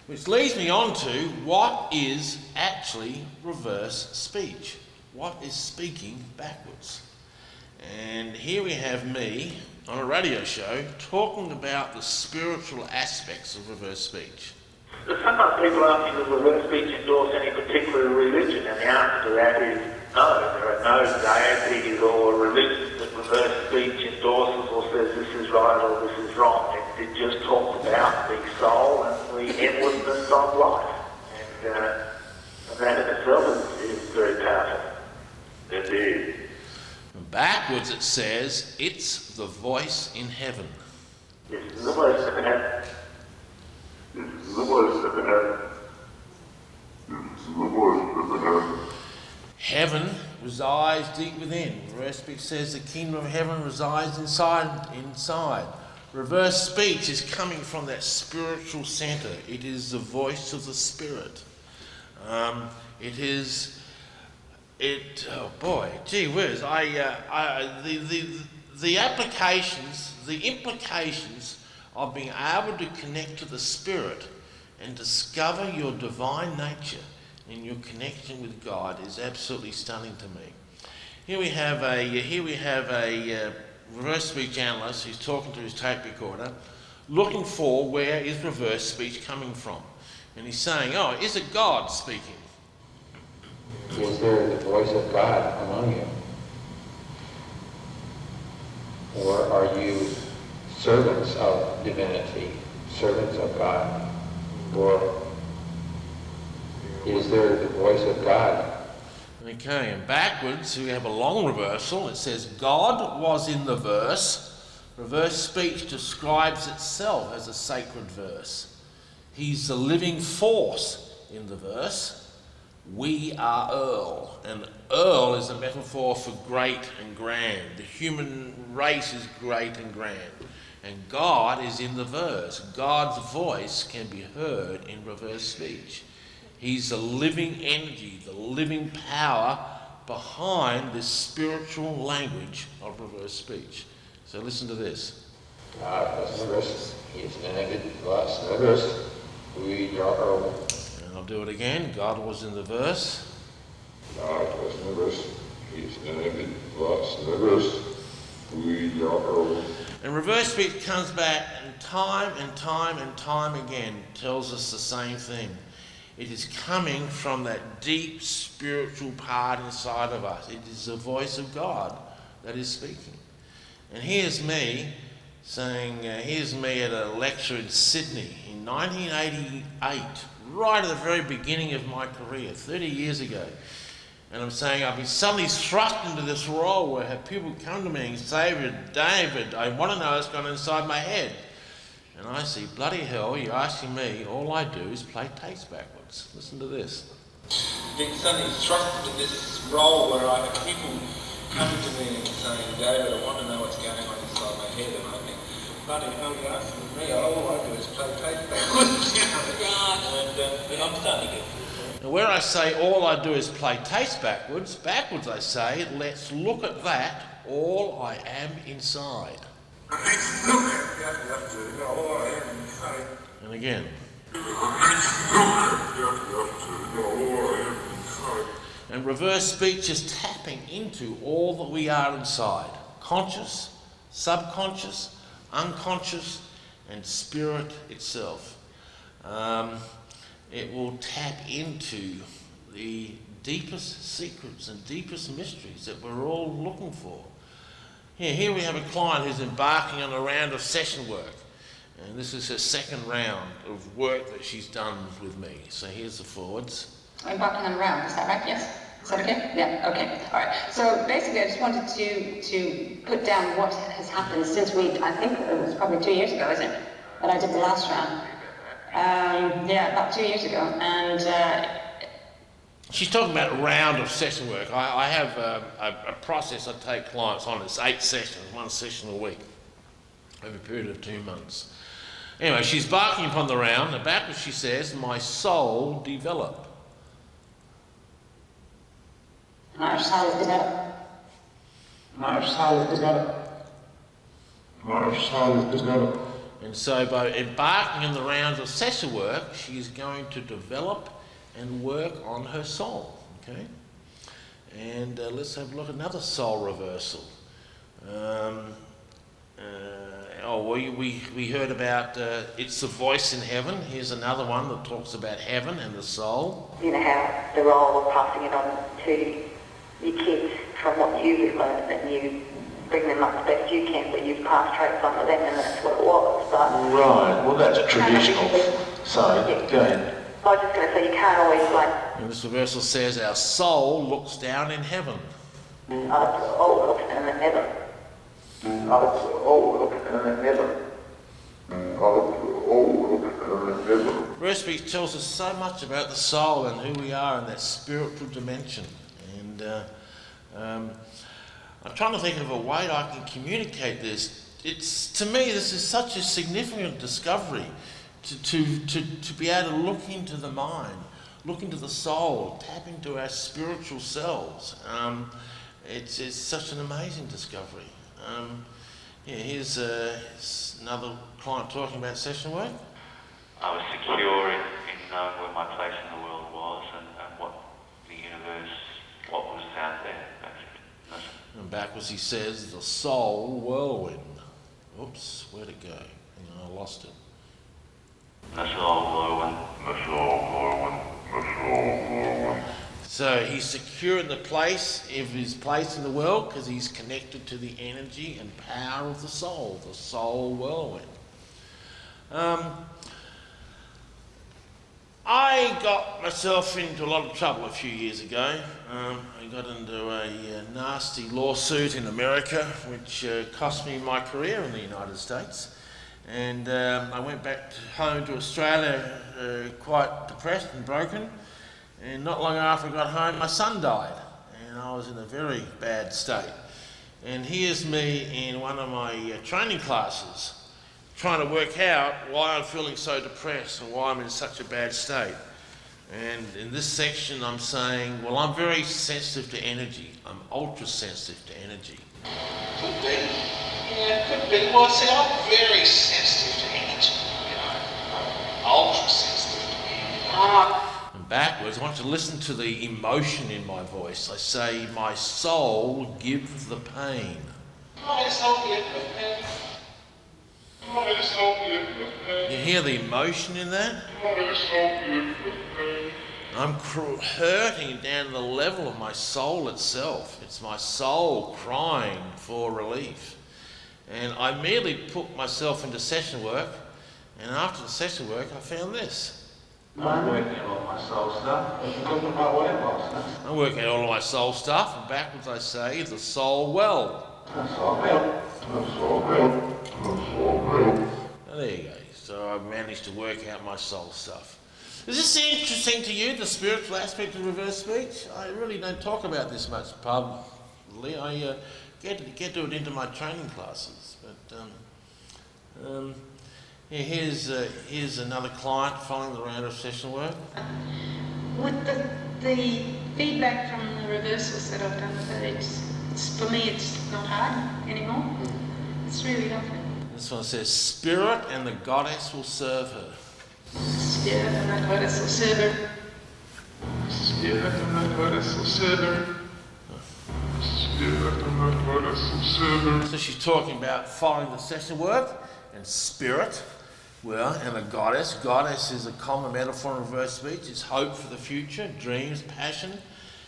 Which leads me on to what is actually reverse speech. What is speaking backwards? And here we have me on a radio show talking about the spiritual aspects of reverse speach. Sometimes people ask me, does reverse speech endorse any particular religion? And the answer to that is no. There are no deities or religions that reverse speech endorses or says this is right or this is wrong. It just talks about the soul and the endlessness of life. And that in itself is very powerful. Indeed. Backwards it says, it's the voice in heaven. It's the voice in heaven. It's the voice in heaven. It's the voice in heaven. Heaven resides deep within. Reverse speech says the kingdom of heaven resides inside. Reverse speech is coming from that spiritual centre. It is the voice of the Spirit. Oh boy, gee whiz! The applications, the implications of being able to connect to the Spirit and discover your divine nature in your connection with God is absolutely stunning to me. Here we have a reverse speech analyst who's talking to his tape recorder, looking for where is reverse speech coming from, and he's saying, "Oh, is it God speaking?" Is there the voice of God among you? Or are you servants of divinity, servants of God? Or is there the voice of God? Okay, and backwards we have a long reversal. It says, God was in the verse. Reverse speech describes itself as a sacred verse. He's the living force in the verse. We are Earl, and Earl is a metaphor for great and grand. The human race is great and grand, and God is in the verse. God's voice can be heard in reverse speech. He's the living energy, the living power behind this spiritual language of reverse speech. So listen to this. God was nervous. He is nervous. We are. And I'll do it again. God was in the verse. God was nervous. He is nervous. We are. And reverse speech comes back and time again tells us the same thing. It is coming from that deep spiritual part inside of us. It is the voice of God that is speaking. And here's me saying, here's me at a lecture in Sydney in 1988, right at the very beginning of my career, 30 years ago. And I'm saying I've been suddenly thrust into this role where have people come to me and say, David, I want to know what's gone inside my head. And I see, bloody hell, you're asking me, all I do is play tapes backwards. Listen to this. Been suddenly thrust into this role where I have people coming to me and saying, David, I want to know what's going on inside my head. And I think, bloody hell, you're asking me, all I do is play tapes backwards. And I'm starting to get this. And where I say all I do is play tapes backwards I say, let's look at that, all I am inside. And again. And reverse speech is tapping into all that we are inside. Conscious, subconscious, unconscious, and spirit itself. It will tap into the deepest secrets and deepest mysteries that we're all looking for. Here we have a client who's embarking on a round of session work. And this is her second round of work that she's done with me. So here's the forwards. Embarking on a round, is that right? Yes? Is that okay? Yeah, okay. All right. So basically I just wanted to put down what has happened since I think it was probably 2 years ago, isn't it? That I did the last round. Yeah, about 2 years ago. And she's talking about a round of session work. I have a process I take clients on. It's 8 sessions, 1 session a week, over a period of 2 months. Anyway, she's embarking upon the round. About what she says, my soul develop. My soul develop. My soul develop. My soul develop. And so by embarking in the rounds of session work, she's going to develop and work on her soul, okay? And let's have a look at another soul reversal. We heard about it's the voice in heaven. Here's another one that talks about heaven and the soul. You know how the role of passing it on to your kids from what you've learned, and you bring them up the best you can, but you've passed traits on to them, and that's what it was. But right, well that's traditional. So, go ahead. I was just going to say, you can't always And this reversal says our soul looks down in heaven. looks down in heaven. Verse speech tells us so much about the soul and who we are in that spiritual dimension. And I'm trying to think of a way I can communicate this. To me, this is such a significant discovery to be able to look into the mind, look into the soul, tap into our spiritual selves. It's such an amazing discovery. Here's another client talking about session work. I was secure in knowing where my place in the world was and what the universe, what was out there, basically. And backwards he says, the soul whirlwind. Oops, where'd it go? Hang on, I lost it. The soul whirlwind. The soul whirlwind. The soul whirlwind. So he's secure in the place of his place in the world because he's connected to the energy and power of the soul whirlwind. I got myself into a lot of trouble a few years ago. I got into a nasty lawsuit in America, which cost me my career in the United States. And I went back home to Australia quite depressed and broken. And not long after I got home, my son died. And I was in a very bad state. And here's me in one of my training classes, trying to work out why I'm feeling so depressed and why I'm in such a bad state. And in this section I'm saying, well, I'm very sensitive to energy. I'm ultra sensitive to energy. Could be. Yeah, could be. Well, see, I'm very sensitive to energy, you know. Ultra sensitive to energy. And backwards, I want you to listen to the emotion in my voice. I say, my soul gives the pain. My soul gives the pain. You hear the emotion in that? I'm hurting down to the level of my soul itself. It's my soul crying for relief. And I immediately put myself into session work, and after the session work I found this. I'm working on all my soul stuff. I'm talking about what it was. I'm working on all of my soul stuff, and backwards I say, the soul well. That's all well. That's all well. That's all well. There you go. So I managed to work out my soul stuff. Is this interesting to you, the spiritual aspect of reverse speech? I really don't talk about this much publicly. I get to it into my training classes. But yeah, here's another client following the round of session work. With the feedback from the reversals that I've done with it, for me it's not hard anymore. It's really lovely. This one says, Spirit and the Goddess will serve her. Spirit and the Goddess will serve her. Spirit and the Goddess will serve her. Spirit and the Goddess will serve her. So she's talking about following the session work and spirit, well, and a goddess. Goddess is a common metaphor in reverse speech. It's hope for the future, dreams, passion.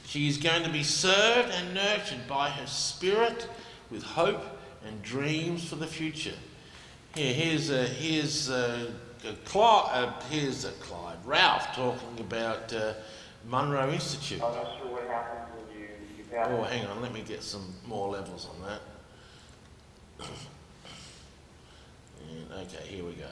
She is going to be served and nurtured by her spirit with hope and dreams for the future. Here's Clyde, Ralph talking about Monroe Institute. I'm not sure what happens when you Oh, hang on, let me get some more levels on that. And, okay, here we go.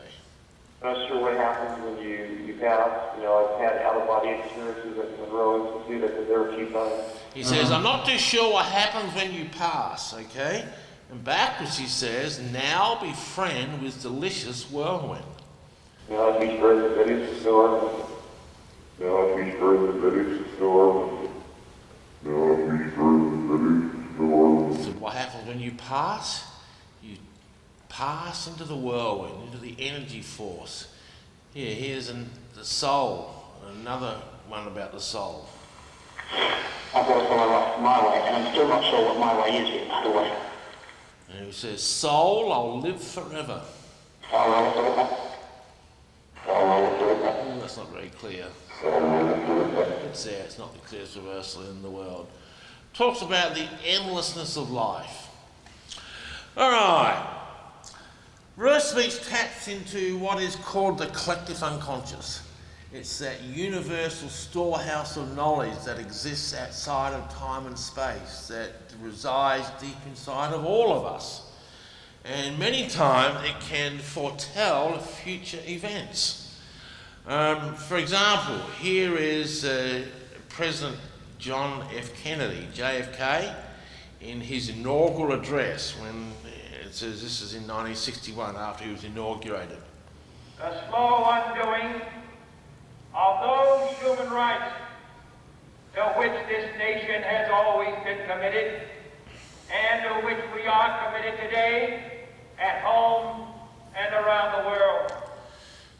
I'm not sure what happens when you pass. You know, I've had out-of-body experiences at Monroe Institute. I've been there a few times. He says, I'm not too sure what happens when you pass, okay? And backwards he says, now befriend with delicious whirlwind. Now as we spread the Betty's the storm. Now as we spread the Betty's the storm. Now as we spread the Betty's the storm. So what happens when you pass? You pass into the whirlwind, into the energy force. Here's the soul, another one about the soul. I've got to follow my way, and I'm still not sure what my way is yet, by the way. And he says, soul, I'll live forever. That's not very clear. It's there, it's not the clearest reversal in the world. Talks about the endlessness of life. All right. Reverse speech taps into what is called the collective unconscious. It's that universal storehouse of knowledge that exists outside of time and space, that resides deep inside of all of us. And many times it can foretell future events. For example, here is President John F. Kennedy, JFK, in his inaugural address when it says this is in 1961 after he was inaugurated. The slow undoing of those human rights to which this nation has always been committed and to which we are committed today at home and around the world.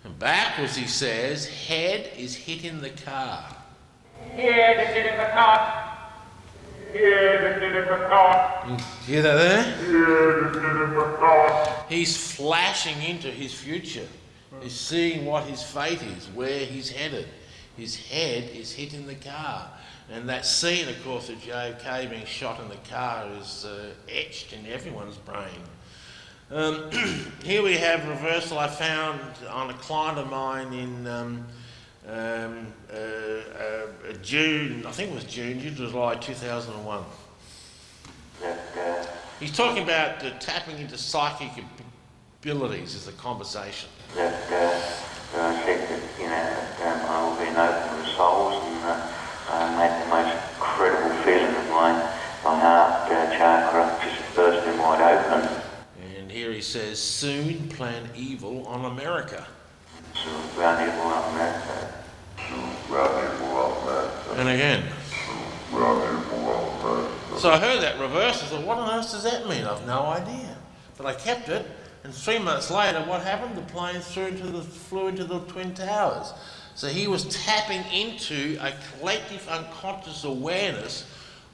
And backwards he says, head is hitting the car. Head is hitting the car. Head is hitting the car. You hear that there? Head is hitting the car. He's flashing into his future. He's seeing what his fate is, where he's headed. His head is hitting the car. And that scene, of course, of JFK being shot in the car is etched in everyone's brain. Here we have a reversal I found on a client of mine in June, I think it was June, July 2001. He's talking about tapping into psychic abilities as a conversation. I said that, you know, I will be an open with souls and made the most incredible feeling of my heart chakra just bursting wide open. And here he says, soon plan evil on America. And again. So I heard that reverse. I thought, what on earth does that mean? I've no idea. But I kept it, and 3 months later, what happened? The plane flew into the Twin Towers. So he was tapping into a collective unconscious awareness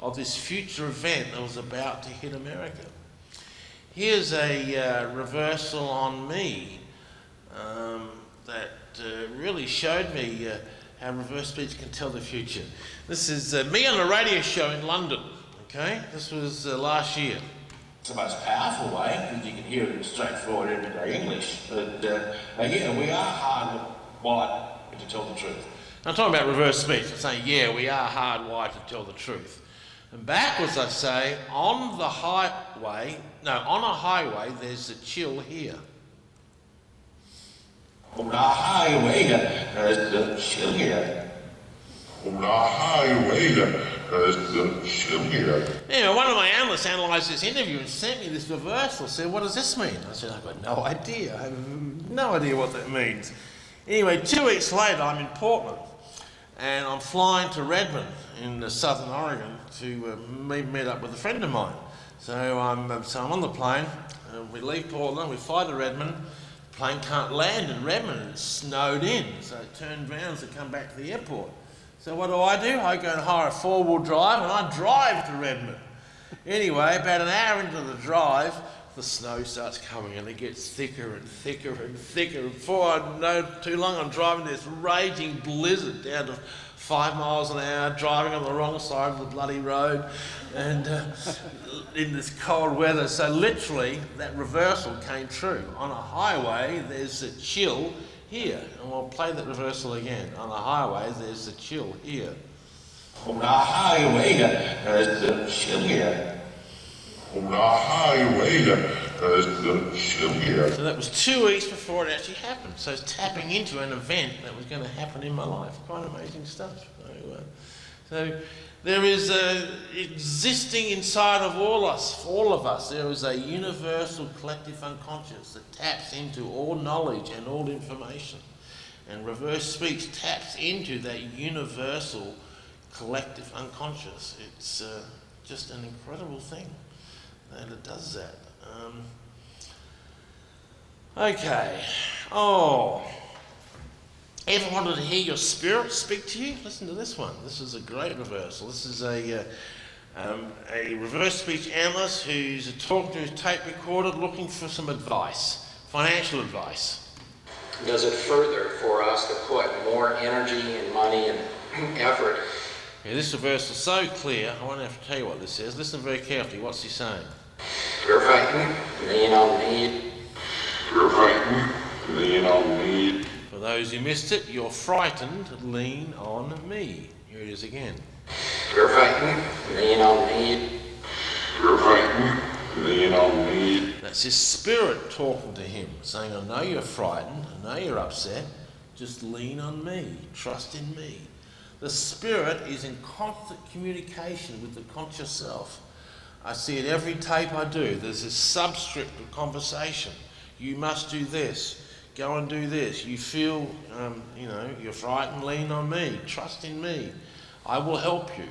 of this future event that was about to hit America. Here's a reversal on me that really showed me how reverse speech can tell the future. This is me on a radio show in London, okay? This was last year. It's the most powerful way, because you can hear it in straightforward everyday English. But yeah, we are hardwired to tell the truth. I'm talking about reverse speech. I'm saying, yeah, we are hardwired to tell the truth. And backwards I say, on a highway, there's a chill here. On a highway, there's a chill here. On a highway, there's a chill here. Anyway, one of my analysts analysed this interview and sent me this reversal, said, what does this mean? I said, I've got no idea. I have no idea what that means. Anyway, 2 weeks later, I'm in Portland. And I'm flying to Redmond in southern Oregon to meet up with a friend of mine. So I'm on the plane, we leave Portland, we fly to Redmond, the plane can't land in Redmond, it's snowed in, so it turned around to come back to the airport. So what do? I go and hire a 4-wheel drive and I drive to Redmond. Anyway, about an hour into the drive, the snow starts coming and it gets thicker and thicker and thicker. Before I know too long, I'm driving this raging blizzard down to 5 miles an hour, driving on the wrong side of the bloody road and in this cold weather. So literally, that reversal came true. On a highway, there's a chill here. And we'll play that reversal again. On a highway, there's a chill here. On a highway, there's a chill here. On a highway, there's a chill here. So that was 2 weeks before it actually happened. So it's tapping into an event that was going to happen in my life. Quite amazing stuff. So there is existing inside of all of us, there is a universal collective unconscious that taps into all knowledge and all information. And reverse speech taps into that universal collective unconscious. It's just an incredible thing. And it does that. Okay. Ever wanted to hear your spirit speak to you? Listen to this one. This is a great reversal. This is a reverse speech analyst who's talking to his tape recorder looking for some advice, financial advice. Does it further for us to put more energy and money and effort? Yeah, this reversal is so clear, I won't have to tell you what this says. Listen very carefully. What's he saying? You're fighting, lean on me. You're fighting, lean on me. For those who missed it, you're frightened, lean on me. Here it is again. You're fighting, lean on me. You're fighting, lean on me. That's his spirit talking to him, saying, I know you're frightened, I know you're upset, just lean on me, trust in me. The spirit is in constant communication with the conscious self. I see it every tape I do. There's this subscript of conversation. You must do this. Go and do this. You feel, you're frightened, lean on me. Trust in me. I will help you.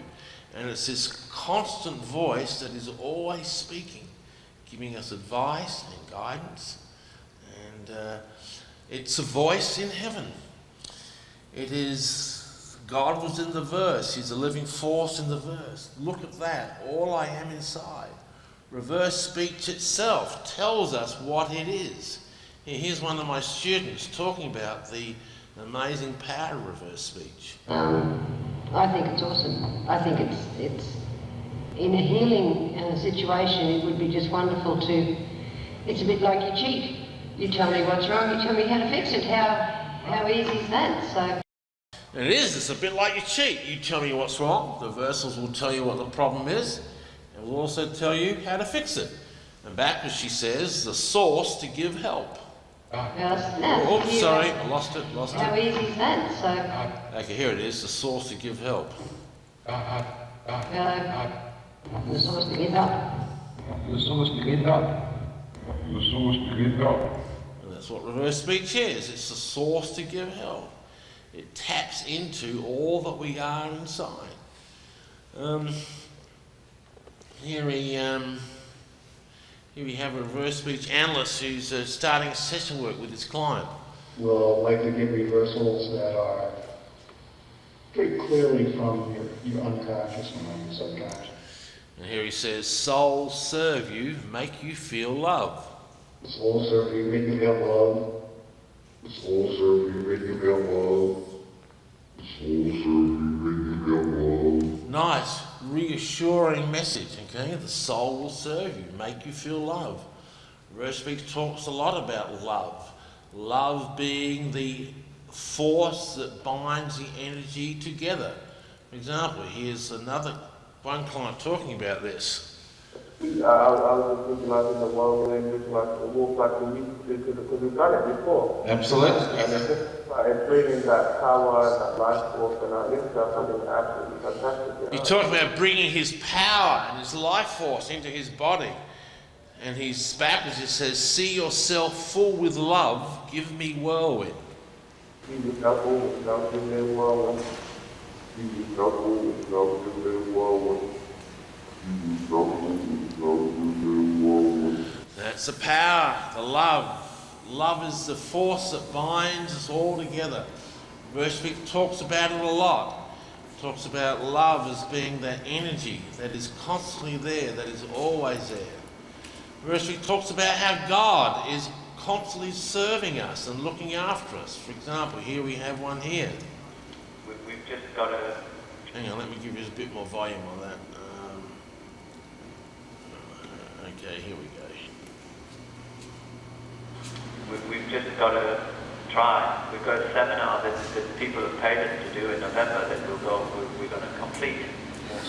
And it's this constant voice that is always speaking, giving us advice and guidance. And it's a voice in heaven. It is, God was in the verse. He's a living force in the verse. Look at that. All I am inside. Reverse speech itself tells us what it is. Here's one of my students talking about the amazing power of reverse speech. I think it's awesome. I think it's in a healing situation, it would be just wonderful to, it's a bit like you cheat. You tell me what's wrong, you tell me how to fix it. How easy is that? So. And it is, it's a bit like you cheat. You tell me what's wrong, the reversals will tell you what the problem is, and will also tell you how to fix it. And backwards she says, the source to give help. Oops, sorry, I lost it. How easy is that? So. Okay, here it is, the source to give help. The source to give help. The source to give help. The source to give help. And that's what reverse speech is. It's the source to give help. It taps into all that we are inside. Here we have a reverse speech analyst who's starting a session work with his client. We'll likely get reversals that are pretty clearly from your unconscious and your subconscious. And here he says, souls serve you, make you feel love. The souls serve you, make you feel love. The souls serve you, make you feel love. The souls serve you, make you feel love. Nice, reassuring message, okay? The soul will serve you, make you feel love. Reverse speech talks a lot about love. Love being the force that binds the energy together. For example, here's another one client talking about this. I was just thinking like in the world language, like almost like we used to do, because we've done it before. Absolutely. And it's just like bringing that power and that life force and that into something absolutely fantastic. He talked about bringing his power and his life force into his body. And he's backwards, it says, see yourself full with love, give me whirlwind. See yourself full with love, give me whirlwind. See yourself full with love, give me whirlwind. That's the power, the love. Love is the force that binds us all together. Verse 6 talks about it a lot. It talks about love as being that energy that is constantly there, that is always there. Verse 6 talks about how God is constantly serving us and looking after us. For example, here we have one here. We've just got to... Hang on, let me give you a bit more volume on that. Okay, here we go. We've just got to try. We've got a seminar that people have paid us to do in November that we're going to complete. Yes.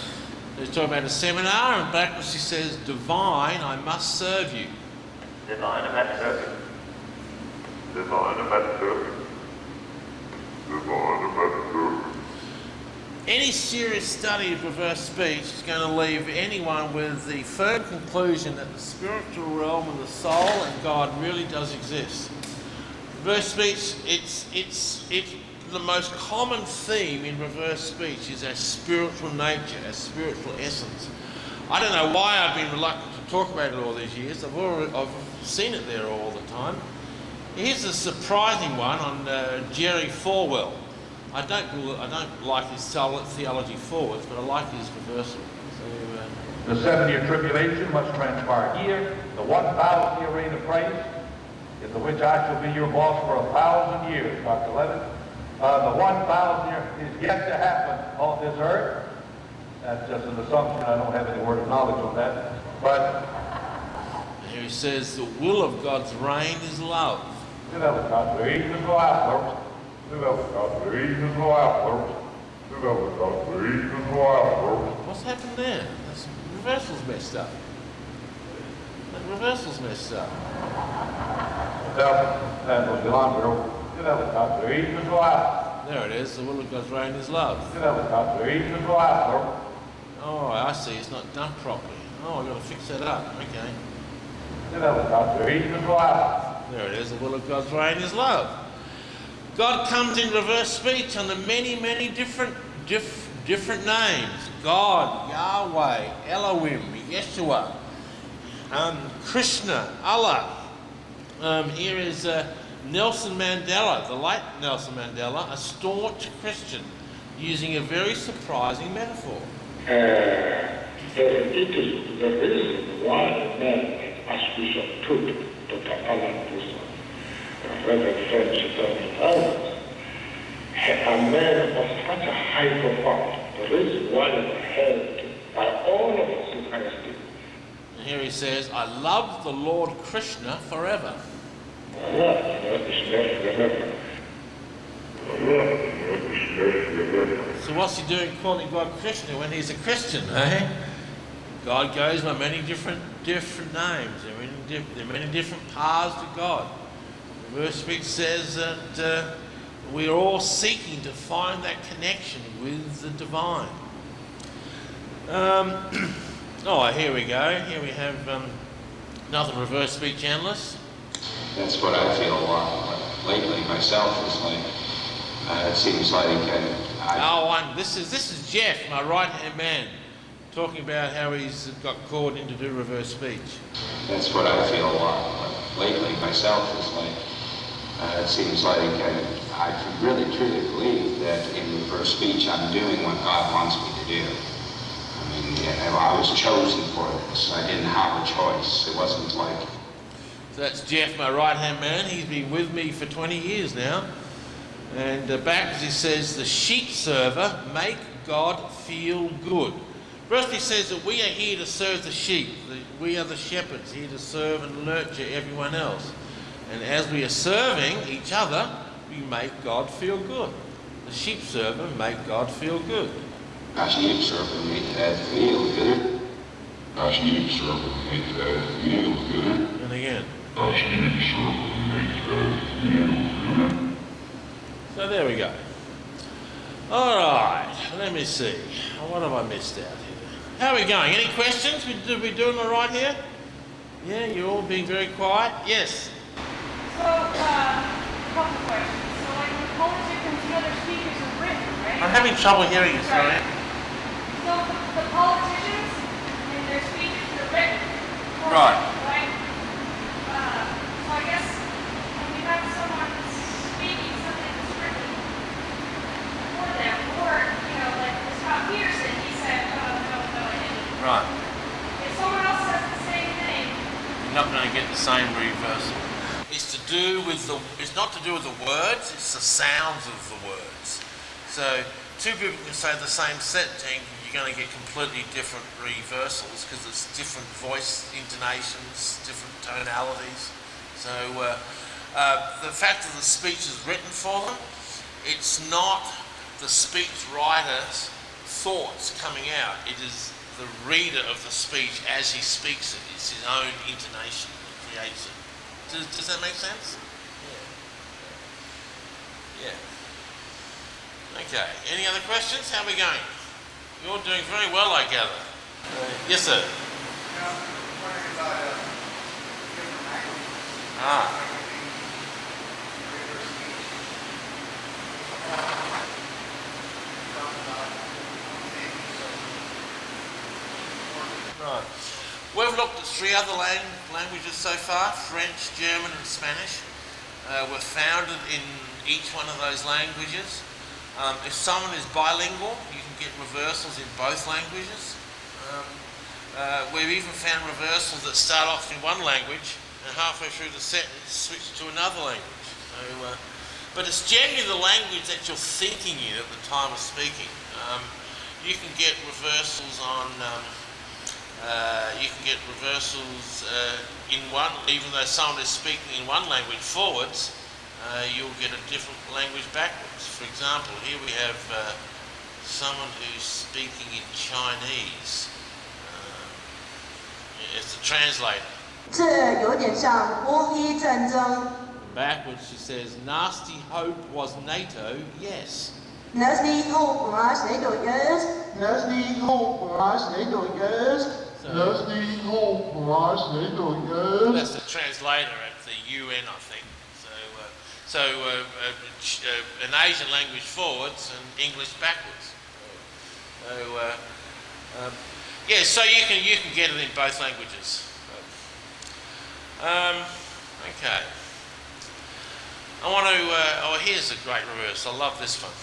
He's talking about a seminar, and backwards he says, divine, I must serve you. Divine, I must serve you. Divine, I must serve you. Divine, I must serve you. Any serious study of reverse speech is going to leave anyone with the firm conclusion that the spiritual realm and the soul and God really does exist. Reverse speech, it's the most common theme in reverse speech is our spiritual nature, our spiritual essence. I don't know why I've been reluctant to talk about it all these years. I've seen it there all the time. Here's a surprising one on Jerry Falwell. I don't like his theology forwards, but I like his reversal. So, the 7-year tribulation must transpire here, the 1,000-year reign of Christ, in the which I shall be your boss for 1,000 years, Dr. Levitt. The 1,000 year is yet to happen on this earth. That's just an assumption. I don't have any word of knowledge on that. But here he says, the will of God's reign is love. What's happened there? That's, reversal's messed up. That reversal's messed up. There it is, the will of God's reign is love. Oh, I see, it's not done properly. Oh, I've got to fix that up, okay. There it is, the will of God's reign is love. God comes in reverse speech under many, many different names. God, Yahweh, Elohim, Yeshua, Krishna, Allah. Here is Nelson Mandela, the late Nelson Mandela, a staunch Christian, using a very surprising metaphor. It is the reason why a man like Archbishop Tut, Dr. Alan Wilson, Reverend French, and others, a man of such a high profile, the reason why they were held by all of us in honesty. And here he says, I love the Lord Krishna forever. So what's he doing calling God Krishna when he's a Christian, eh? God goes by many different names. There are many different paths to God. The verse speech says that we're all seeking to find that connection with the divine. Oh, here we go. Here we have another reverse speech analyst. That's what I feel a lot lately myself. Is like it seems like this is Jeff, my right-hand man, talking about how he's got called in to do reverse speech. That's what I feel a lot lately myself. Is like it seems like I really truly believe that in reverse speech I'm doing what God wants me to do. I mean, I was chosen for this. I didn't have a choice. It wasn't like... So that's Jeff, my right-hand man. He's been with me for 20 years now. And backwards he says, the sheep server, make God feel good. First he says that we are here to serve the sheep. We are the shepherds, here to serve and nurture everyone else. And as we are serving each other, we make God feel good. The sheep server, make God feel good. A sheep server make that feel good. A sheep server make that feel good. And again. A sheep server make that feel good. So there we go. All right, let me see. What have I missed out here? How are we going? Any questions? We doing all right here? Yeah, you're all being very quiet? Yes. So, a couple questions. So, like, the politicians and other speakers are written, right? I'm having trouble hearing you, sorry. So, the politicians and their speeches are written. Right. Right? So, I guess when you have someone speaking something that's written for them, or, you know, like Scott Peterson, he said, oh, no, I didn't. Right. If someone else says the same thing, You're not going to get the same reversal. It's not to do with the words, it's the sounds of the words. So two people can say the same sentence, you're going to get completely different reversals because it's different voice intonations, different tonalities. So the fact that the speech is written for them, it's not the speech writer's thoughts coming out. It is the reader of the speech as he speaks it. It's his own intonation that creates it. Does that make sense? Yeah. Okay. Any other questions? How are we going? You're doing very well, I gather. Yes, sir. Right. We've looked at 3 other languages so far, French, German and Spanish. We're founded in each one of those languages. If someone is bilingual, you can get reversals in both languages. We've even found reversals that start off in one language and halfway through the sentence switch to another language. So, but it's generally the language that you're thinking in at the time of speaking. You can get reversals on... you can get reversals in one, even though someone is speaking in one language forwards, you'll get a different language backwards. For example, here we have someone who's speaking in Chinese. It's the translator. Backwards she says, nasty hope was NATO, yes. Nasty hope was NATO, yes. Nasty hope was NATO, yes. Nasty hope was NATO, yes. That's the translator at the UN, I think. So an Asian language forwards and English backwards. Yeah, so you can get it in both languages. Okay. I want to. Here's a great reverse. I love this one.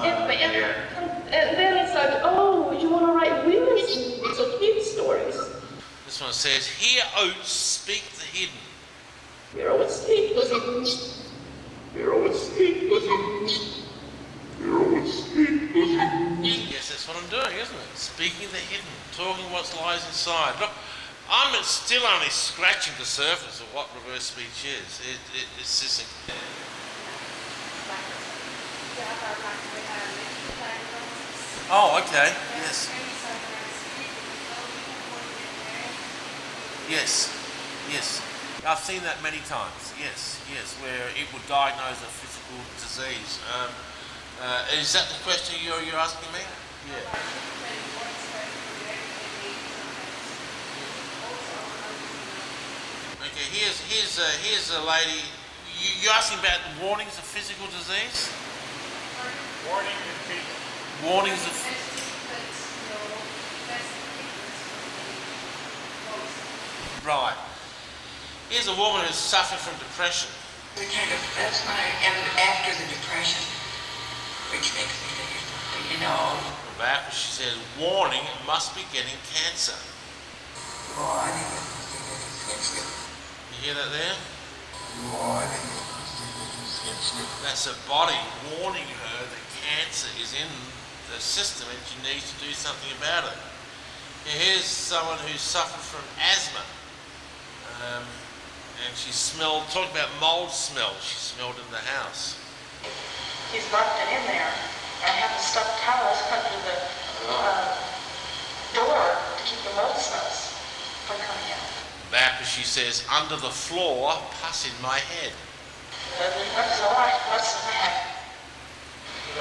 And then it's like, oh, you want to write women's movies or kids' stories. This one says, "Hear Oates speak the hidden." Hear Oates speak the hidden. Hear Oates speak the hidden. Hear Oates speak the hidden. Yes, that's what I'm doing, isn't it? Speaking the hidden, talking what lies inside. Look, I'm still only scratching the surface of what reverse speech is. It's just. Oh, okay. Yes. Yes. Yes. I've seen that many times. Yes. Yes. Where it would diagnose a physical disease. Is that the question you're asking me? Yeah. Okay. Here's a lady. You're asking about warnings of physical disease? Warnings of... Right. Here's a woman who's suffering from depression. We take it and after the depression, which makes me think, you know. back, she says, warning, must be getting cancer. You hear that there? That's her body warning her that cancer is in the system and she needs to do something about it. Now here's someone who suffered from asthma. And she smelled, talk about mold smell, she smelled in the house. He's locked it in there. I have the stuffed towels cut through the door to keep the mold smells from coming in. Back as she says, under the floor, pus in my head. That's a lot, pus in my head.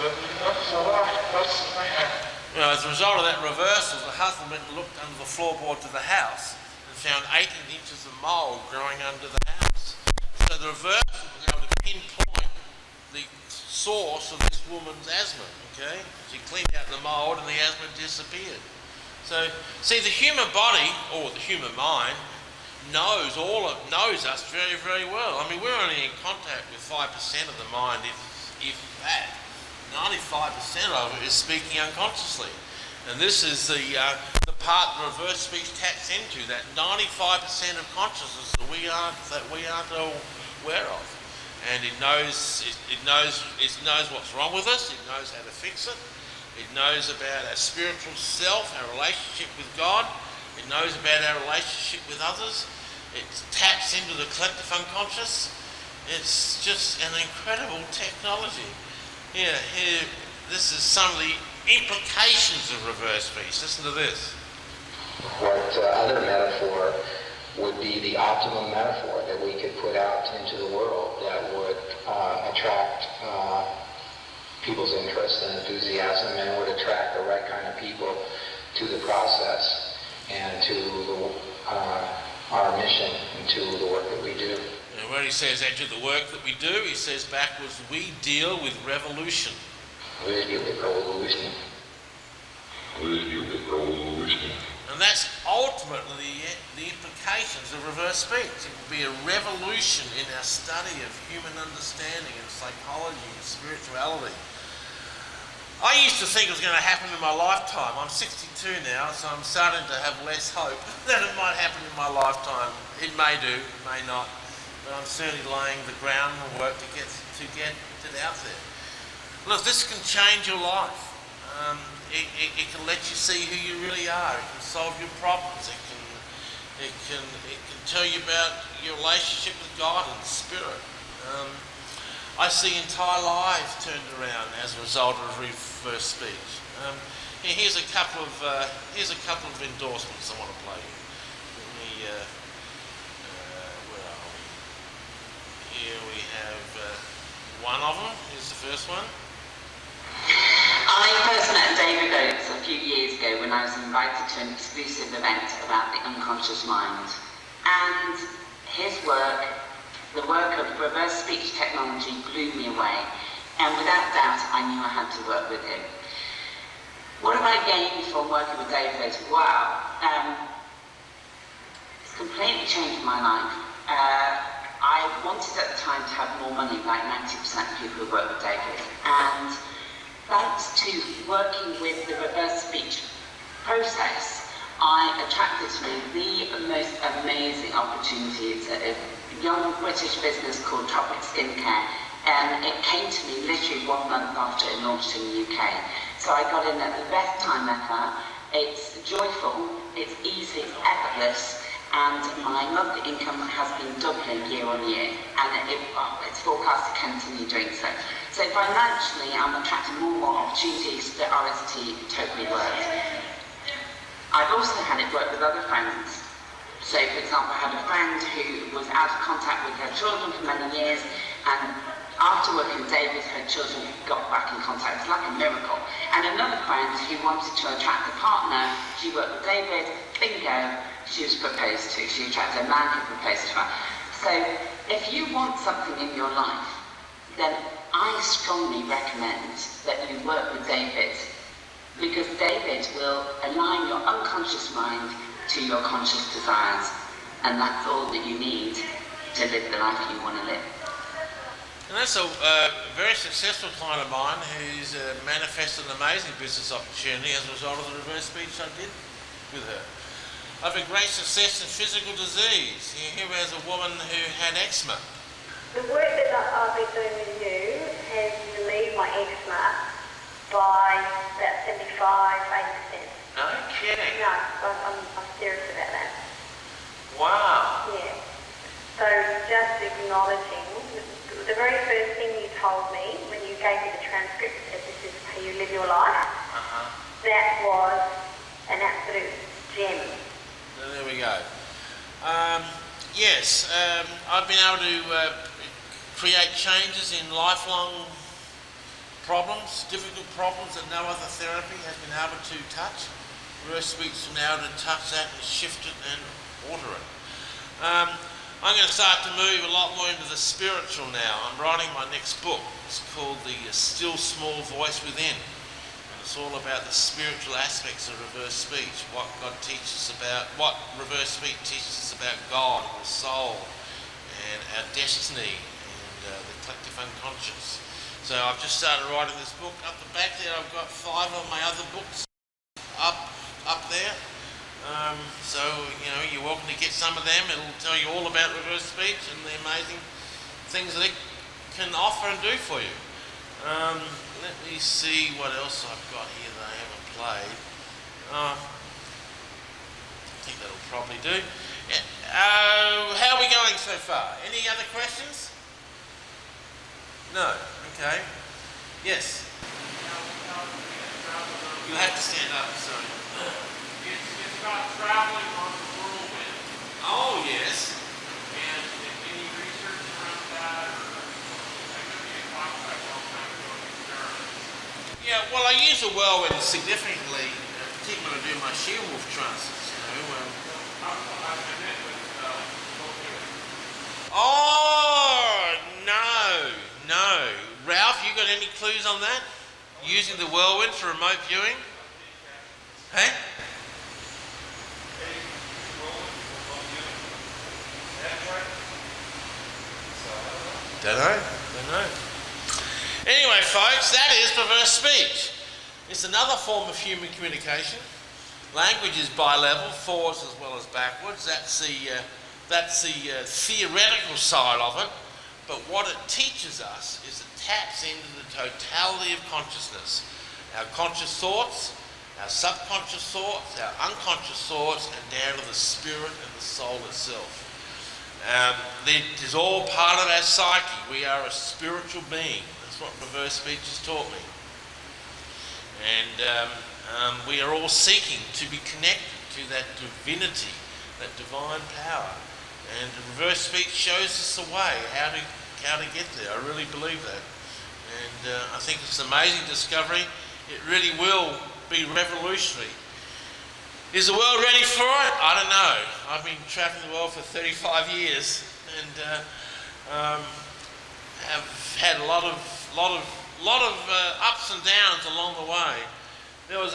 That's a lot, pus in my head. Well, as a result of that reversal, the husband went and looked under the floorboards of the house and found 18 inches of mould growing under the house. So the reversal was able to pinpoint the source of this woman's asthma, okay? She cleaned out the mould and the asthma disappeared. So, see, the human body, or the human mind, knows us very, very well. I mean, we're only in contact with 5% of the mind, if that. 95% of it is speaking unconsciously. And this is the part the reverse speech taps into, that 95% of consciousness that we aren't aware of. And it knows what's wrong with us, it knows how to fix it, it knows about our spiritual self, our relationship with God, it knows about our relationship with others, it taps into the collective unconscious. It's just an incredible technology. Here, this is some of the implications of reverse speech. Listen to this. What other metaphor would be the optimum metaphor that we could put out into the world that would attract people's interest and enthusiasm and would attract the right kind of people to the process and to our mission and to the work that we do. And when he says enter the work that we do, he says backwards, we deal with revolution. We deal with revolution. We deal with revolution. And that's ultimately the implications of reverse speech. It will be a revolution in our study of human understanding and psychology and spirituality. I used to think it was going to happen in my lifetime. I'm 62 now, so I'm starting to have less hope that it might happen in my lifetime. It may do, it may not, but I'm certainly laying the groundwork to get it out there. Look, this can change your life. It can let you see who you really are. It can solve your problems. It can tell you about your relationship with God and Spirit. I see entire lives turned around as a result of reverse speech. Here's a couple of endorsements I want to play you. Where are we? Here we have one of them. Here's the first one. I first met David Oates a few years ago when I was invited to an exclusive event about the unconscious mind. And his work, the work of reverse speech technology, blew me away. And without doubt, I knew I had to work with him. What have I gained from working with David? Wow. It's completely changed my life. I wanted at the time to have more money, like 90% of people who work with David. And thanks to working with the reverse speech process, I attracted to me the most amazing opportunity. It's a young British business called Tropic Skincare, and it came to me literally 1 month after it launched in the UK. So I got in at the best time ever. It's joyful, it's easy, it's effortless, and my monthly income has been doubling year on year, and it's forecast to continue doing so. So financially, I'm attracting more and more opportunities. The RST totally worked. I've also had it work with other friends. So, for example, I had a friend who was out of contact with her children for many years, and after working with David, her children got back in contact. It's like a miracle. And another friend who wanted to attract a partner, she worked with David, bingo, she was proposed to. She attracted a man who proposed to her. So, if you want something in your life, then I strongly recommend that you work with David, because David will align your unconscious mind to your conscious desires, and that's all that you need to live the life you want to live. And that's a very successful client of mine who's manifested an amazing business opportunity as a result of the reverse speech I did with her. I've had great success in physical disease. Here was a woman who had eczema. The work that I've been doing with you has relieved my eczema by about 75–80%. No kidding. No, I'm serious about that. Wow. Yeah. So just acknowledging, the very first thing you told me when you gave me the transcript that this is how you live your life, that was an absolute gem. So there we go. Yes, I've been able to create changes in lifelong problems, difficult problems that no other therapy has been able to touch. Reverse speech has been able to touch that and shift it and alter it. I'm going to start to move a lot more into the spiritual now. I'm writing my next book. It's called The Still Small Voice Within. And it's all about the spiritual aspects of reverse speech, what God teaches about, what reverse speech teaches us about God and the soul and our destiny and the collective unconscious. So I've just started writing this book. Up the back there I've got 5 of my other books up there. So, you know, you're welcome to get some of them. It'll tell you all about reverse speech and the amazing things that it can offer and do for you. Let me see what else I've got here that I haven't played. I think that'll probably do. Yeah. How are we going so far? Any other questions? No? Okay. Yes? You'll have to stand up, sorry. It's about traveling on the whirlwind. Oh, yes. And any research around that, or that could be a concept on how to go to experiments. Yeah, well, I use the whirlwind significantly, particularly when I do my sheer wolf transits, you know. Oh, no. Ralph, you got any clues on that? Using the whirlwind for remote viewing? Hey? Don't know. Anyway, folks, that is reverse speech. It's another form of human communication. Language is bi-level, forwards as well as backwards. That's the theoretical side of it. But what it teaches us is it taps into the totality of consciousness. Our conscious thoughts, our subconscious thoughts, our unconscious thoughts, and down to the spirit and the soul itself. It is all part of our psyche. We are a spiritual being. That's what reverse speech has taught me. And we are all seeking to be connected to that divinity, that divine power. And reverse speech shows us the way, how to get there. I really believe that. And I think it's an amazing discovery. It really will be revolutionary. Is the world ready for it? I don't know. I've been traveling the world for 35 years and have had a lot of ups and downs along the way. There was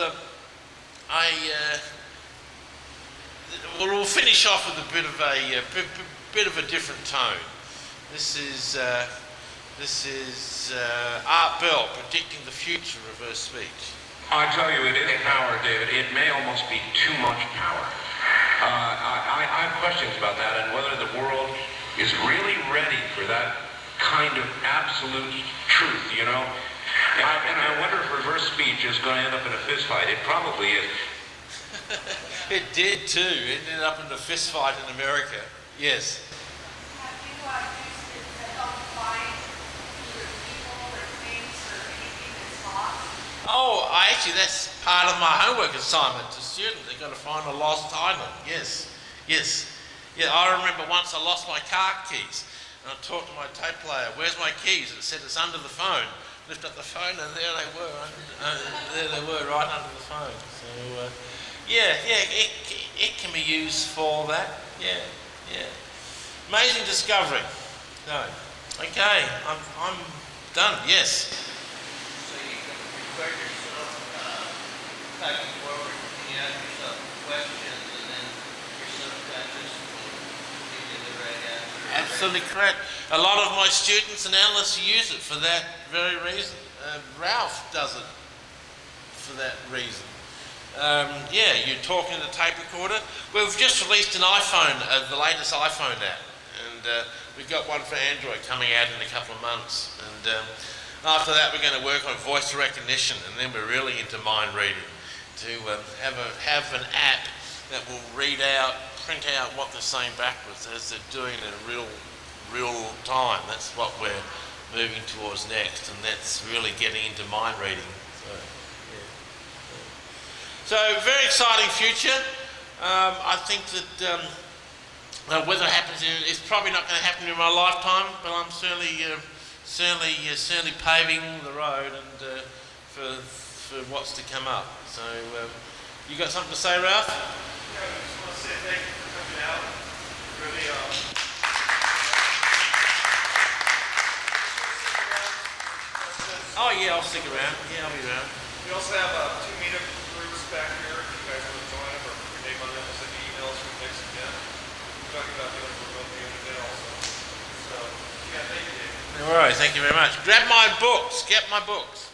we'll finish off with a bit of a different tone. This is Art Bell predicting the future of reverse speech. I tell you, it is power, David. It may almost be too much power. I have questions about that and whether the world is really ready for that kind of absolute truth, you know? And I wonder if reverse speech is going to end up in a fist fight. It probably is. It did too. It ended up in a fist fight in America. Yes. Have you used it to help find either people or things or anything that's lost? Oh, that's part of my homework assignment to students. They've got to find a lost item. Yes. Yeah, I remember once I lost my car keys. And I talked to my tape player, where's my keys? And it said it's under the phone. Lift up the phone and there they were. There they were, right under the phone. So, it can be used for that. Yeah. Amazing discovery. No. Okay, I'm done. Yes. So you can prepare yourself, taking forward, you ask yourself questions, and then your subconscious will give you the right answer. absolutely correct. A lot of my students and analysts use it for that very reason. Ralph does it for that reason. Yeah, you're talking to the tape recorder. We've just released an iPhone, the latest iPhone app, and we've got one for Android coming out in a couple of months. And after that, we're going to work on voice recognition, and then we're really into mind reading to have an app that will print out what they're saying backwards as they're doing it in real time. That's what we're moving towards next, and that's really getting into mind reading. So very exciting future. I think that whether it happens, it's probably not going to happen in my lifetime, but I'm certainly paving the road and for what's to come up. So you got something to say, Ralph? Yeah, I just want to say thank you for coming out. Really, oh yeah, I'll stick around. Yeah, I'll be around. we also have 2 meetup groups back here if you guys want to join them, or your name on them. We'll send you emails from next again. We're talking about doing remote the other day also. So, yeah, thank you, David. All right, thank you very much. Grab my books. Get my books.